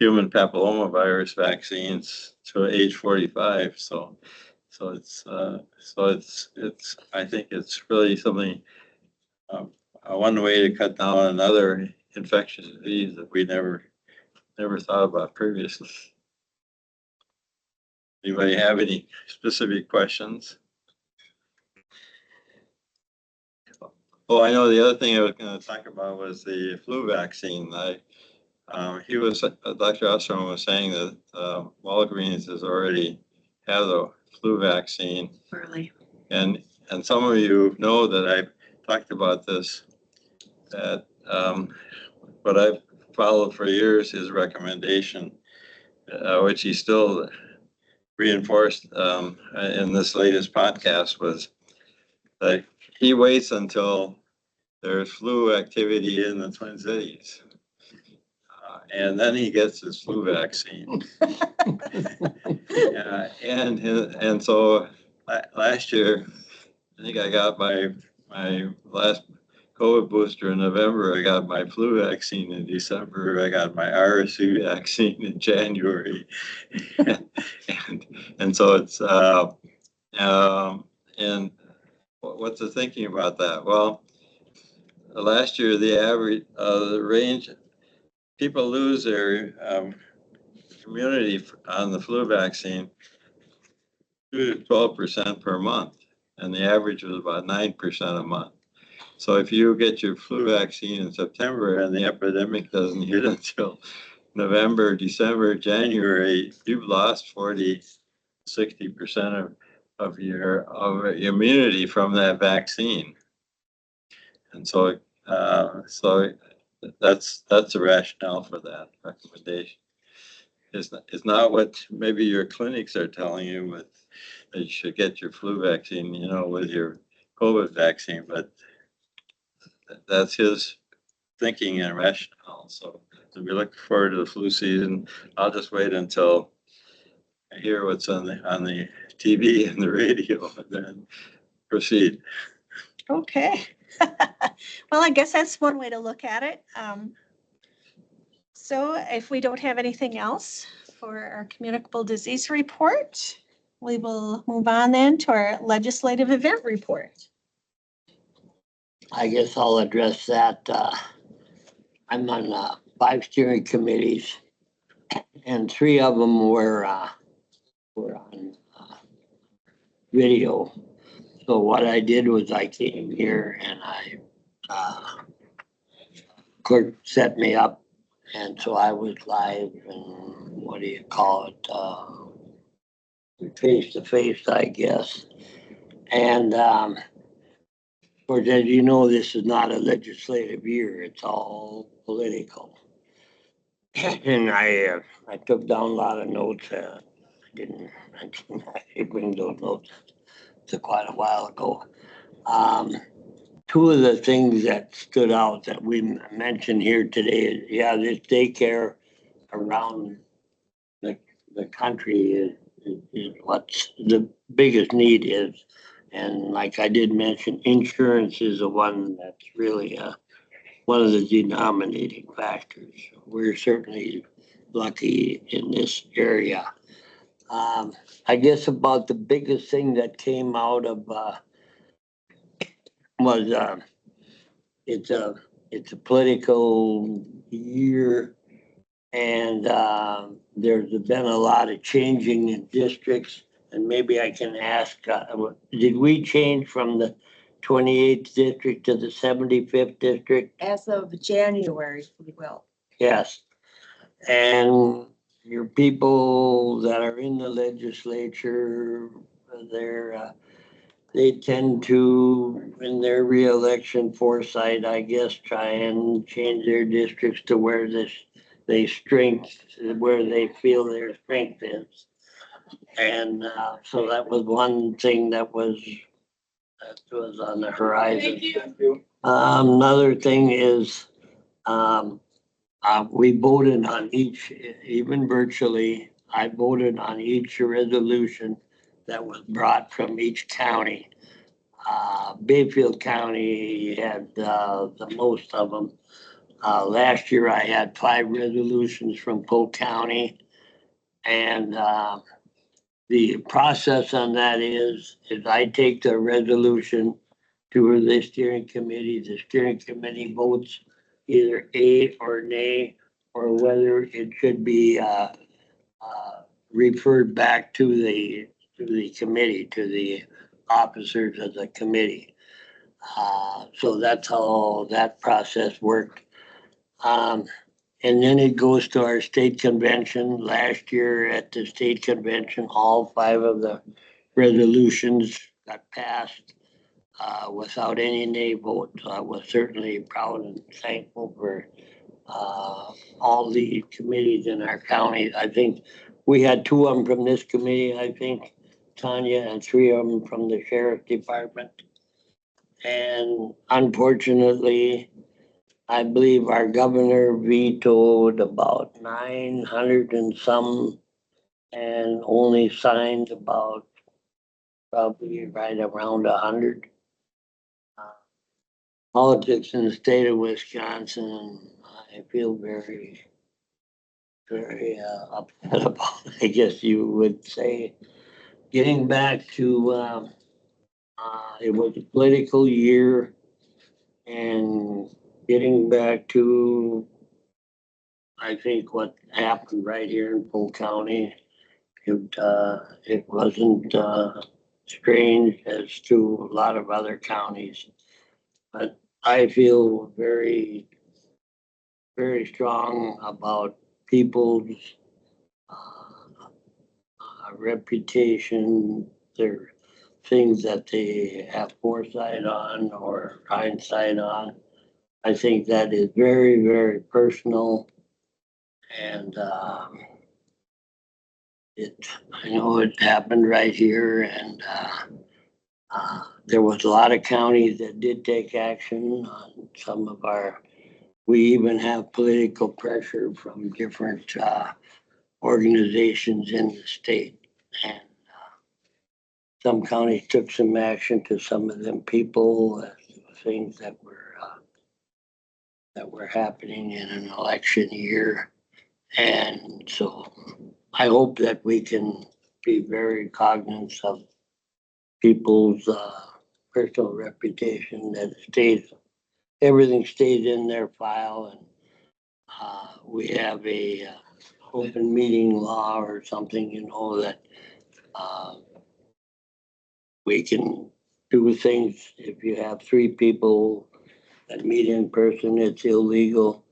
human papillomavirus vaccines to age 45. So it's I think it's really something, one way to cut down another infectious disease that we never thought about previously. Anybody have any specific questions? Oh, I know the other thing I was going to talk about was the flu vaccine. Dr. Osterholm was saying that Walgreens has already had the flu vaccine. Early. And some of you know that I've talked about this, that what I've followed for years, his recommendation, which he still reinforced in this latest podcast, was that he waits until there's flu activity in the Twin Cities. And then he gets his flu vaccine. And so last year, I think I got my last COVID booster in November. I got my flu vaccine in December. I got my RSV vaccine in January. and so it's, and what's the thinking about that? Well, last year, the average, the range, people lose their immunity on the flu vaccine 2 to 12% per month, and the average was about 9% a month. So if you get your flu vaccine in September and the epidemic doesn't hit until November, December, January, you've lost 40–60% of your immunity from that vaccine. And so that's the rationale for that recommendation. It's not what maybe your clinics are telling you, but that you should get your flu vaccine, with your COVID vaccine, but that's his thinking and rationale. So we look forward to the flu season. I'll just wait until I hear what's on the TV and the radio, and then proceed. Okay, Well, I guess that's one way to look at it. So if we don't have anything else for our communicable disease report, we will move on then to our legislative event report. I guess I'll address that. I'm on 5 steering committees, and 3 of them were on video. So what I did was I came here and clerk set me up, and so I was live and what do you call it? Face to face, I guess. And of course, as you know, this is not a legislative year; it's all political. And I took down a lot of notes. I didn't actually bring those notes to quite a while ago. 2 of the things that stood out that we mentioned here today is, yeah, this daycare around the country is what's the biggest need is. And like I did mention, insurance is the one that's really one of the denominating factors. We're certainly lucky in this area. I guess about the biggest thing that came out of was it's a political year, and there's been a lot of changing in districts. And maybe I can ask, did we change from the 28th district to the 75th district? As of January, we will. Yes. And your people that are in the legislature, they tend to, in their reelection foresight, I guess, try and change their districts to where where they feel their strength is. And so that was one thing that was on the horizon. Another thing is, we voted on each, even virtually, I voted on each resolution that was brought from each county. Bayfield County had the most of them. Last year I had 5 resolutions from Polk County. And the process on that is I take the resolution to the steering committee votes either A or nay, or whether it should be referred back to the committee, to the officers of the committee. So that's how that process worked. And then it goes to our state convention. Last year at the state convention, all 5 of the resolutions got passed without any nay votes. I was certainly proud and thankful for all the committees in our county. I think we had 2 of them from this committee, I think, Tanya, and 3 of them from the sheriff's department. And unfortunately, I believe our governor vetoed about 900 and some, and only signed about probably right around 100. Politics in the state of Wisconsin, I feel very, very upset about, I guess you would say. Getting back to, it was a political year, and getting back to, I think what happened right here in Polk County, it wasn't strange as to a lot of other counties. But I feel very, very strong about people's reputation, their things that they have foresight on or hindsight on. I think that is very, very personal. And I know it happened right here, and there was a lot of counties that did take action on some of we even have political pressure from different organizations in the state. And some counties took some action to some of them people. things that were happening in an election year. And so I hope that we can be very cognizant of people's personal reputation, that it stays, everything stays in their file, and we have a open meeting law or something, you know, that we can do things. If you have 3 people that meet in person, it's illegal.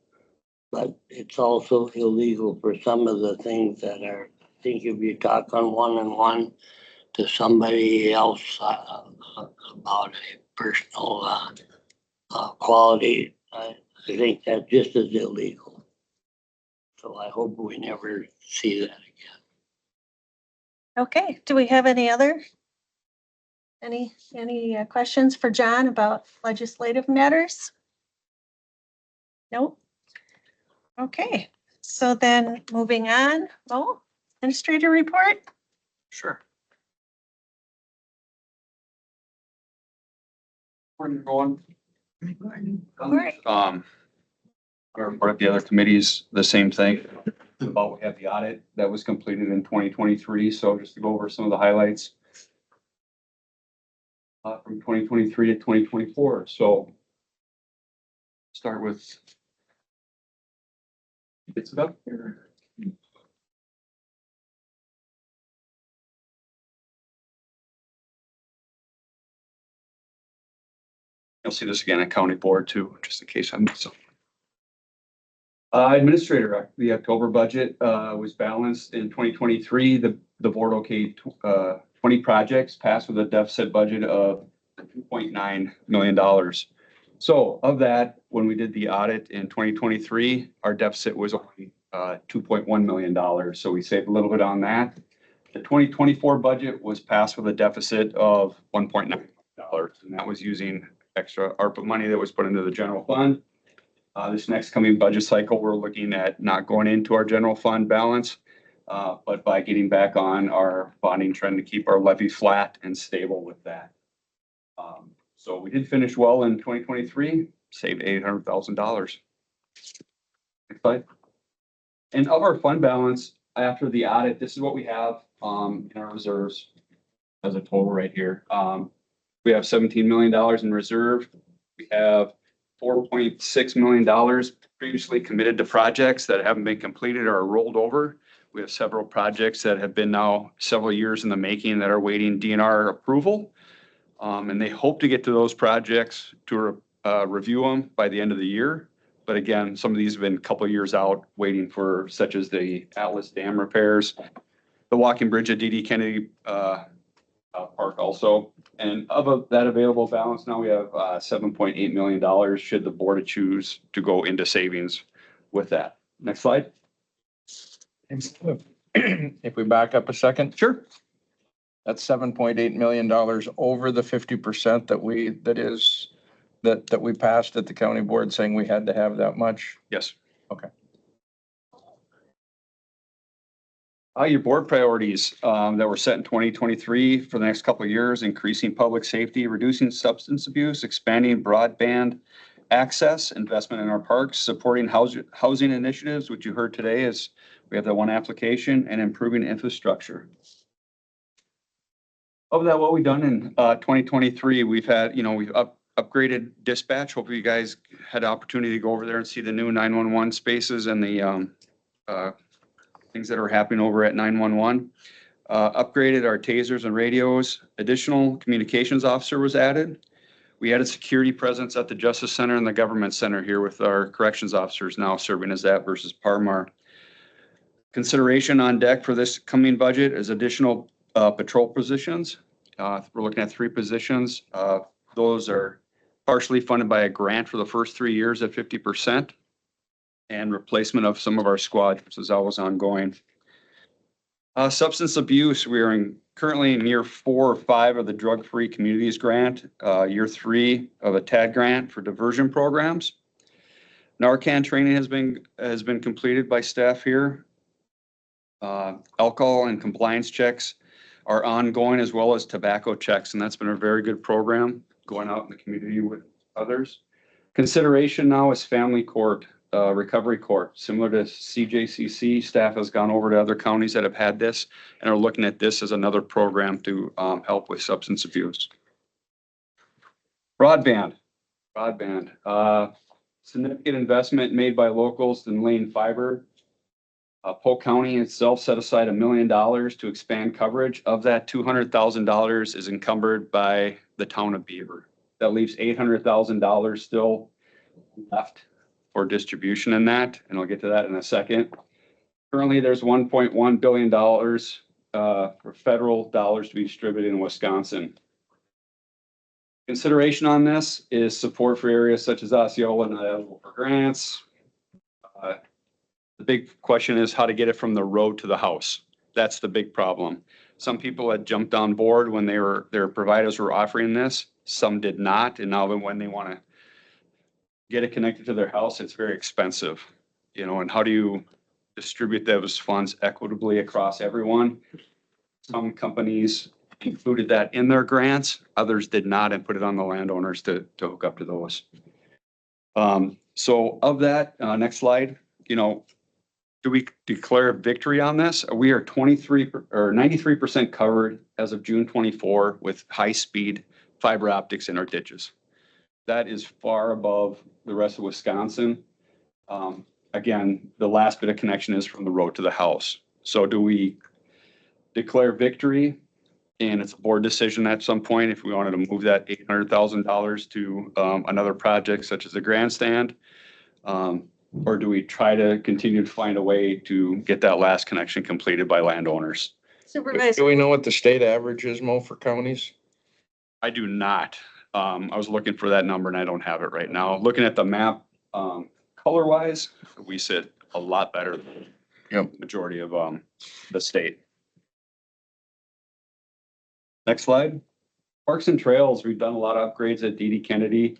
But it's also illegal for some of the things that are, I think if you talk on one-on-one to somebody else about a personal quality, I think that's just as illegal. So I hope we never see that again. Okay, do we have any questions for John about legislative matters? Nope. Okay, so then moving on, administrator report? Sure. Morning, everyone. Alright. Our report of the other committees, the same thing. About we have the audit that was completed in 2023. So just to go over some of the highlights from 2023 to 2024. So start with it's up here. You'll see this again at county board too, just in case I missed something. Administrator, the October budget was balanced in 2023. The board okayed 20 projects, passed with a deficit budget of $2.9 million. So of that, when we did the audit in 2023, our deficit was only $2.1 million. So we saved a little bit on that. The 2024 budget was passed with a deficit of $1.9 million, and that was using extra ARPA money that was put into the general fund. This next coming budget cycle, we're looking at not going into our general fund balance, but by getting back on our bonding trend to keep our levy flat and stable with that. So we did finish well in 2023, saved $800,000. Next slide. And of our fund balance after the audit, this is what we have in our reserves as a total right here. We have $17 million in reserve. We have $4.6 million previously committed to projects that haven't been completed or rolled over. We have several projects that have been now several years in the making that are waiting DNR approval. And they hope to get to those projects to review them by the end of the year. But again, some of these have been a couple of years out waiting for, such as the Atlas Dam repairs, the walking bridge at D.D. Kennedy Park also. And of that available balance, now we have $7.8 million should the board choose to go into savings with that. Next slide. If we back up a second. Sure. That's $7.8 million over the 50% that we passed at the county board saying we had to have that much. Yes. Okay. Your board priorities that were set in 2023 for the next couple of years: increasing public safety, reducing substance abuse, expanding broadband access, investment in our parks, supporting housing initiatives, which you heard today is we have that one application, and improving infrastructure. Of that, what we've done in 2023, we've had, we've upgraded dispatch. Hopefully you guys had the opportunity to go over there and see the new 911 spaces and the things that are happening over at 911. Upgraded our tasers and radios. Additional communications officer was added. We added security presence at the Justice Center and the Government Center here with our corrections officers now serving as that versus Parmar. Consideration on deck for this coming budget is additional patrol positions. We're looking at 3 positions. Those are partially funded by a grant for the first 3 years at 50%. And replacement of some of our squad, which is always ongoing. Substance abuse, we are currently in year 4 or 5 of the Drug-Free Communities Grant, year 3 of a TAD grant for diversion programs. Narcan training has been completed by staff here. Alcohol and compliance checks are ongoing, as well as tobacco checks, and that's been a very good program going out in the community with others. Consideration now is family court, recovery court, similar to CJCC. Staff has gone over to other counties that have had this and are looking at this as another program to help with substance abuse. Broadband, significant investment made by locals in laying fiber. Polk County itself set aside $1 million to expand coverage. Of that, $200,000 is encumbered by the town of Beaver. That leaves $800,000 still left for distribution in that, and I'll get to that in a second. Currently, there's $1.1 billion for federal dollars to be distributed in Wisconsin. Consideration on this is support for areas such as Osceola and eligible for grants. The big question is how to get it from the road to the house. That's the big problem. Some people had jumped on board when their providers were offering this. Some did not, and now when they want to get it connected to their house, it's very expensive. You know, and how do you distribute those funds equitably across everyone? Some companies included that in their grants, others did not, and put it on the landowners to hook up to those. So of that, next slide, you know, do we declare victory on this? We are 93% covered as of June 24 with high-speed fiber optics in our ditches. That is far above the rest of Wisconsin. Again, the last bit of connection is from the road to the house. So do we declare victory? And it's a board decision at some point if we wanted to move that $800,000 to another project such as a grandstand. Or do we try to continue to find a way to get that last connection completed by landowners? Supervisor. Do we know what the state average is, Mo, for counties? I do not. I was looking for that number and I don't have it right now. Looking at the map, color wise, we sit a lot better than the majority of the state. Next slide. Parks and trails, we've done a lot of upgrades at D.D. Kennedy.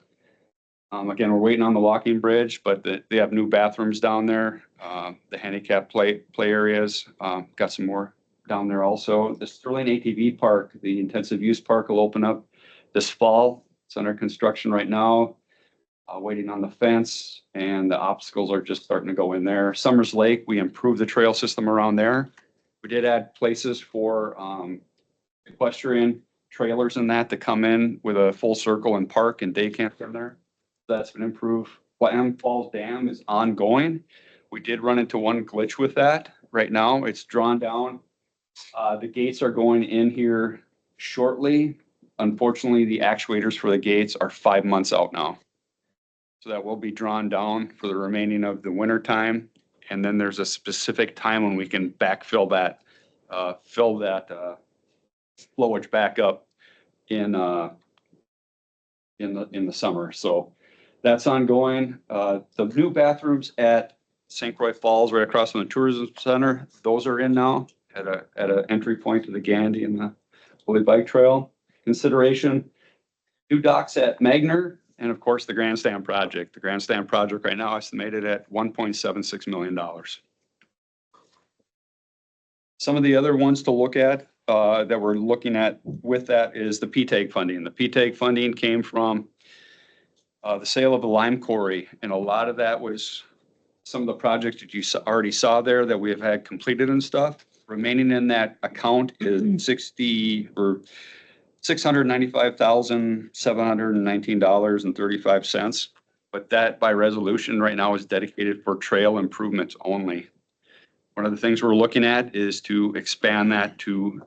Again, we're waiting on the walking bridge, but they have new bathrooms down there. The handicap play areas, got some more down there also. The Sterling ATV Park, the intensive use park will open up this fall. It's under construction right now, waiting on the fence, and the obstacles are just starting to go in there. Summers Lake, we improved the trail system around there. We did add places for equestrian trailers and that to come in with a full circle and park and day camp in there. That's been improved. Lamb Falls Dam is ongoing. We did run into one glitch with that. Right now, it's drawn down. The gates are going in here shortly. Unfortunately, the actuators for the gates are 5 months out now. So that will be drawn down for the remaining of the winter time. And then there's a specific time when we can backfill that, fill that flowage back up in the summer. So that's ongoing. The new bathrooms at St. Croix Falls, right across from the tourism center, those are in now at an entry point to the Gandy and the Woolly Bike Trail. Consideration, new docks at Magner, and of course the grandstand project. The grandstand project right now estimated at $1.76 million. Some of the other ones to look at that we're looking at with that is the PTAG funding. The PTAG funding came from the sale of the lime quarry, and a lot of that was some of the projects that you already saw there that we have had completed and stuff. Remaining in that account is $695,719.35. But that by resolution right now is dedicated for trail improvements only. One of the things we're looking at is to expand that to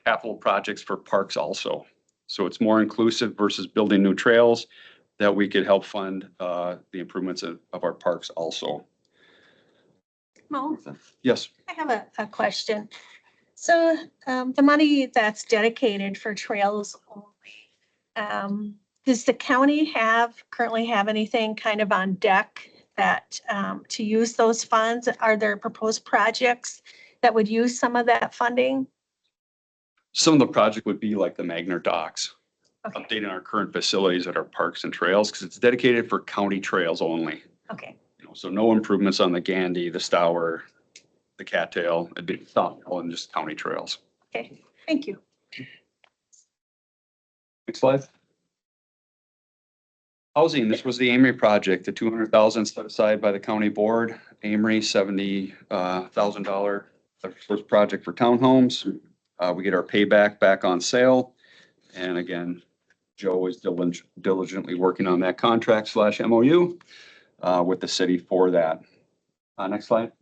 capital projects for parks also. So it's more inclusive versus building new trails, that we could help fund the improvements of our parks also. Mo, Yes. I have a question. So the money that's dedicated for trails only, does the county currently have anything kind of on deck that to use those funds? Are there proposed projects that would use some of that funding? Some of the project would be like the Magner docks, Okay, updating our current facilities at our parks and trails, because it's dedicated for county trails only. okay. You know, so no improvements on the Gandy, the Stour, the Cattail, it'd be all in just county trails. Okay, thank you. Next slide. Housing, this was the Amory project, the 200,000 set aside by the county board. Amory, $70,000 first project for townhomes. We get our payback back on sale. And again, Joe is diligently working on that contract / MOU with the city for that. Next slide.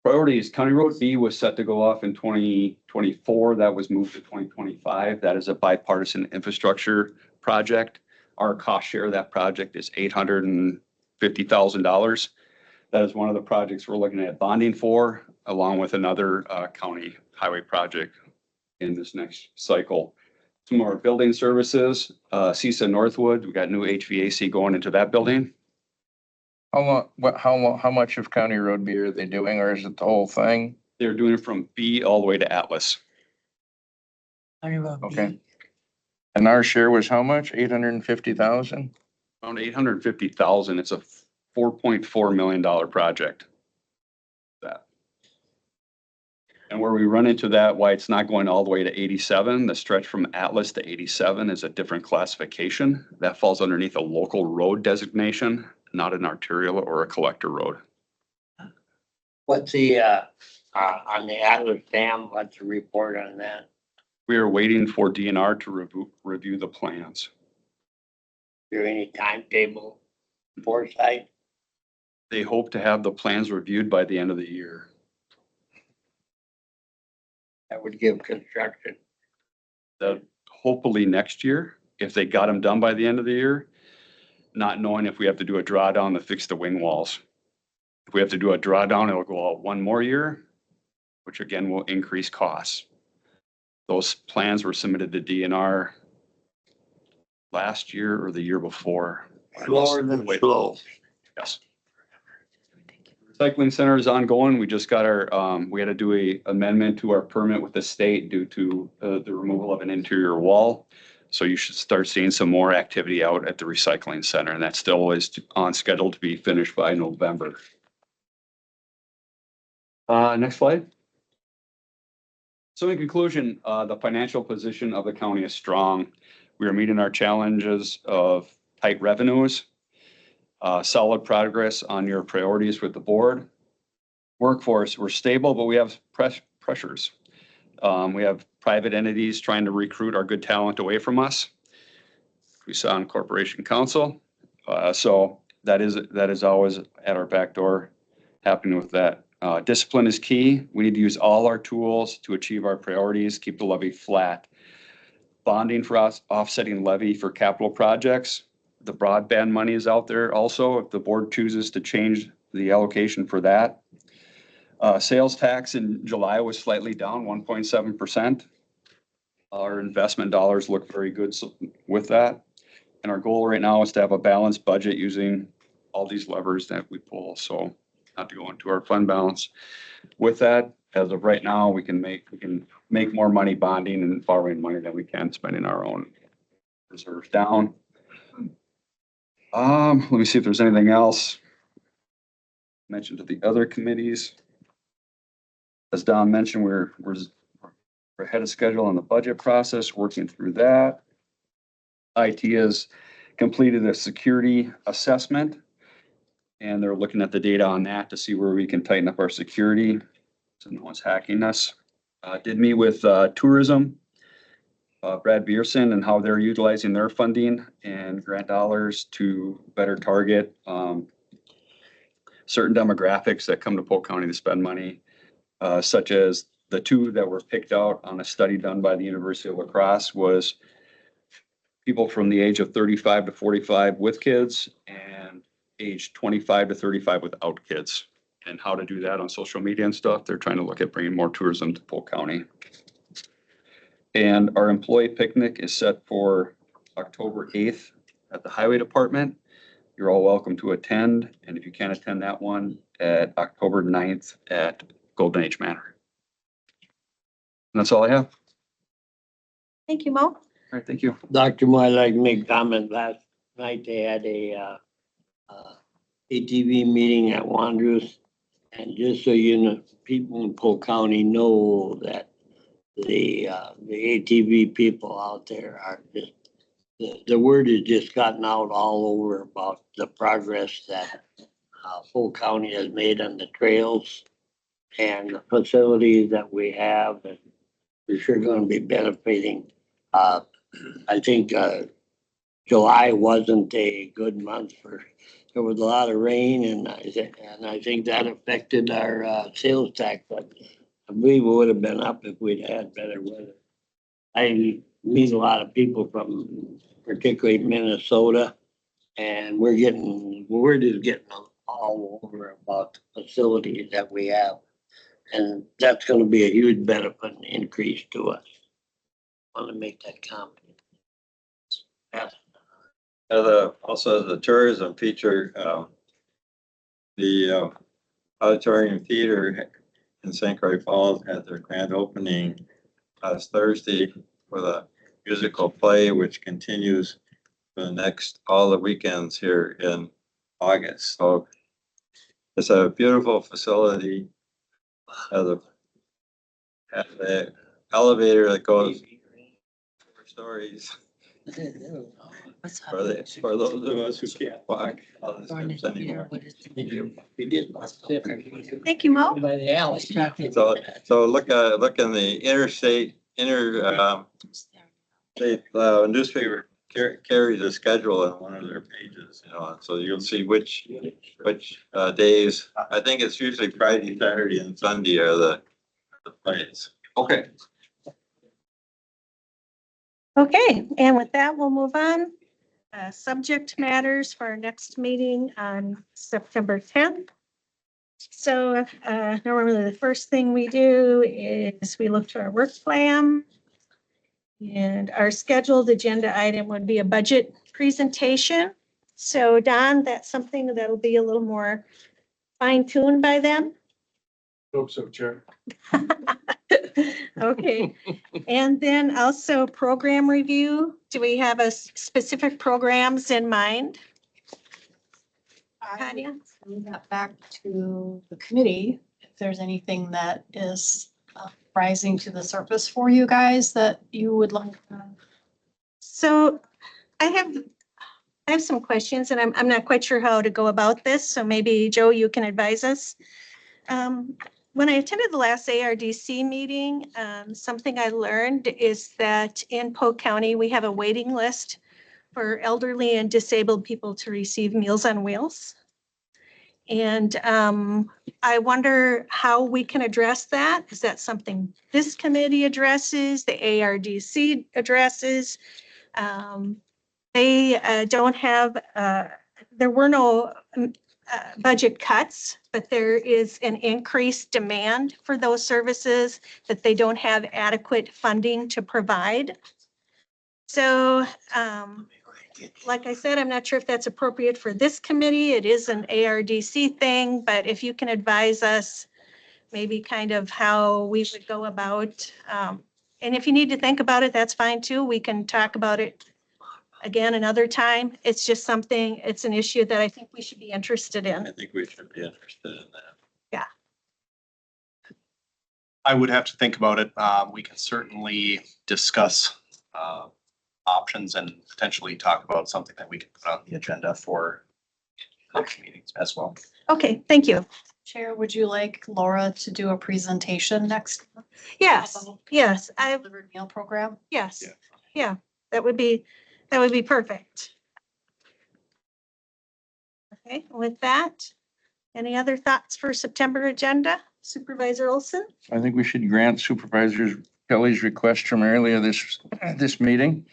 Priorities, County Road B was set to go off in 2024. That was moved to 2025. That is a bipartisan infrastructure project. Our cost share of that project is $850,000. That is one of the projects we're looking at bonding for, along with another county highway project in this next cycle. Some more building services, CISA Northwood, we got new HVAC going into that building. How much of County Road B are they doing, or is it the whole thing? They're doing it from B all the way to Atlas. Okay. And our share was how much? 850,000? Around 850,000. It's a $4.4 million project. That. And where we run into that, why it's not going all the way to 87, the stretch from Atlas to 87 is a different classification. That falls underneath a local road designation, not an arterial or a collector road. What's the, on the Atlas Dam, what's the report on that? We are waiting for DNR to review the plans. Is there any timetable foresight? They hope to have the plans reviewed by the end of the year. That would give construction. Hopefully next year, if they got them done by the end of the year, not knowing if we have to do a drawdown to fix the wing walls. If we have to do a drawdown, it'll go out one more year, which again will increase costs. Those plans were submitted to DNR last year or the year before. Slower than slow. Yes. Recycling center is ongoing. We just got our, we had to do a amendment to our permit with the state due to the removal of an interior wall. So you should start seeing some more activity out at the recycling center, and that still is on schedule to be finished by November. Next slide. So in conclusion, the financial position of the county is strong. We are meeting our challenges of tight revenues, solid progress on your priorities with the board. Workforce, we're stable, but we have pressures. We have private entities trying to recruit our good talent away from us. We saw in Corporation Council. So that is always at our back door happening with that. Discipline is key. We need to use all our tools to achieve our priorities, keep the levy flat. Bonding for us, offsetting levy for capital projects. The broadband money is out there also, if the board chooses to change the allocation for that. Sales tax in July was slightly down 1.7%. Our investment dollars look very good with that. And our goal right now is to have a balanced budget using all these levers that we pull. So not to go into our fund balance. With that, as of right now, we can make more money bonding and borrowing money than we can spending our own reserves down. Let me see if there's anything else mentioned to the other committees. As Don mentioned, we're ahead of schedule on the budget process, working through that. IT has completed a security assessment, and they're looking at the data on that to see where we can tighten up our security so no one's hacking us. Did meet with tourism, Brad Bierson, and how they're utilizing their funding and grant dollars to better target certain demographics that come to Polk County to spend money, such as the two that were picked out on a study done by the University of La Crosse was people from the age of 35 to 45 with kids and age 25 to 35 without kids. And how to do that on social media and stuff. They're trying to look at bringing more tourism to Polk County. And our employee picnic is set for October 8th at the Highway Department. You're all welcome to attend. And if you can't attend that one, at October 9th at Golden Age Manor. And that's all I have. Thank you, Mo. All right, thank you. Dr. Moore, I'd like to make a comment. Last night they had a ATV meeting at Wanderers. And just so you know, people in Polk County know that the ATV people out there are just the word has just gotten out all over about the progress that Polk County has made on the trails and the facilities that we have, and we're sure gonna be benefiting. I think, July wasn't a good month there was a lot of rain and I think that affected our, sales tax, but I believe it would have been up if we'd had better weather. I meet a lot of people from particularly Minnesota, and we're just getting all over about the facilities that we have. And that's gonna be a huge benefit and increase to us. Want to make that comment. Yeah. Also the tourism feature, the auditorium theater in St. Croix Falls had their grand opening last Thursday with a musical play, which continues for all the weekends here in August. So it's a beautiful facility. Has a elevator that goes 4 stories. For those of us who can't walk all the steps anymore. Thank you, Mo. So look in the state newspaper carries a schedule on one of their pages, so you'll see which days. I think it's usually Friday, Saturday, and Sunday are the plays. Okay. Okay, and with that, we'll move on. Subject matters for our next meeting on September 10th. So normally the first thing we do is we look to our work plan. And our scheduled agenda item would be a budget presentation. So Don, that's something that'll be a little more fine-tuned by then. Hope so, Chair. Okay, and then also program review. Do we have a specific programs in mind? Tanya? Send that back to the committee, if there's anything that is rising to the surface for you guys that you would like. So I have some questions and I'm not quite sure how to go about this. So maybe Joe, you can advise us. When I attended the last ARDC meeting, something I learned is that in Polk County, we have a waiting list for elderly and disabled people to receive Meals on Wheels. And I wonder how we can address that. Is that something this committee addresses, the ARDC addresses? They don't have, there were no budget cuts, but there is an increased demand for those services that they don't have adequate funding to provide. So, like I said, I'm not sure if that's appropriate for this committee. It is an ARDC thing, but if you can advise us maybe kind of how we would go about, and if you need to think about it, that's fine too. We can talk about it again another time. It's just something, it's an issue that I think we should be interested in. I think we should be interested in that. Yeah. I would have to think about it. We can certainly discuss options and potentially talk about something that we can put on the agenda for next meetings as well. Okay, thank you. Chair, would you like Laura to do a presentation next month? Yes, yes, Delivered meal program? yes, yeah, that would be perfect. Okay, with that, any other thoughts for September agenda? Supervisor Olson? I think we should grant Supervisor Kelly's request from earlier this meeting.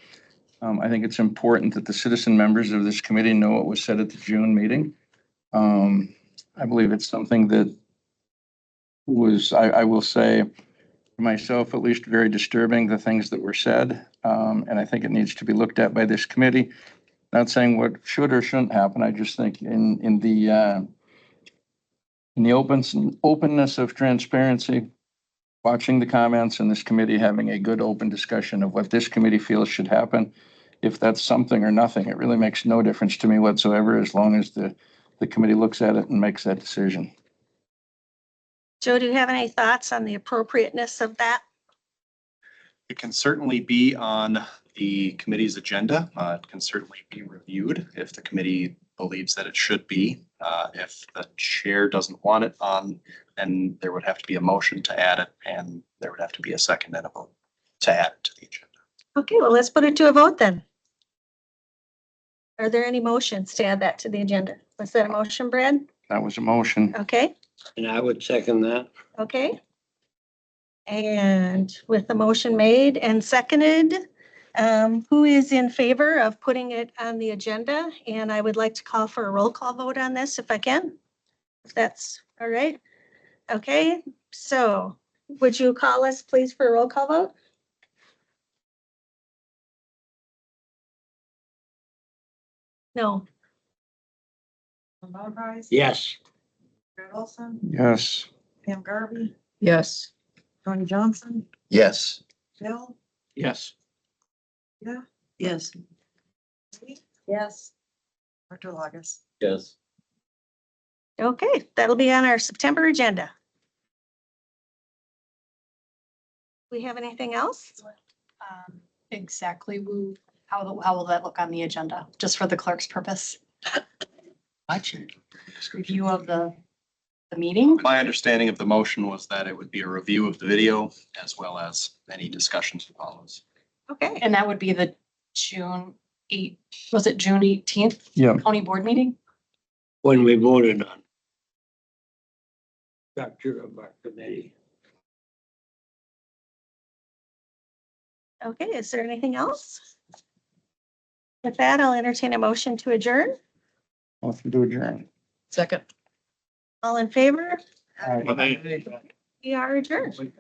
I think it's important that the citizen members of this committee know what was said at the June meeting. I believe it's something that was, I will say, myself at least, very disturbing, the things that were said. And I think it needs to be looked at by this committee. Not saying what should or shouldn't happen. I just think in the openness of transparency, watching the comments in this committee, having a good open discussion of what this committee feels should happen. If that's something or nothing, it really makes no difference to me whatsoever, as long as the committee looks at it and makes that decision. Joe, do you have any thoughts on the appropriateness of that? It can certainly be on the committee's agenda. It can certainly be reviewed if the committee believes that it should be. If the chair doesn't want it on, then there would have to be a motion to add it, and there would have to be a second and a vote to add it to the agenda. Okay, well, let's put it to a vote then. Are there any motions to add that to the agenda? Was that a motion, Brad? That was a motion. Okay, And I would second that. okay. And with the motion made and seconded, who is in favor of putting it on the agenda? And I would like to call for a roll call vote on this if I can, if that's all right. Okay, so would you call us please for a roll call vote? No. Bob Price, Yes. Brad Olson, Yes. Pam Garvey, Yes. Tony Johnson, Yes. Bill, Yes. Yes. yes. Dr. Lagus. Yes. Okay, that'll be on our September agenda. We have anything else? Exactly, how will that look on the agenda, just for the clerk's purpose? Review of the meeting? My understanding of the motion was that it would be a review of the video as well as any discussions that follows. Okay, And that would be the June 8th, was it June 18th? Yeah. County board meeting? When we voted on structure of our committee. okay, is there anything else? With that, I'll entertain a motion to adjourn. Motion to adjourn. Second. All in favor? Aye. We are adjourned.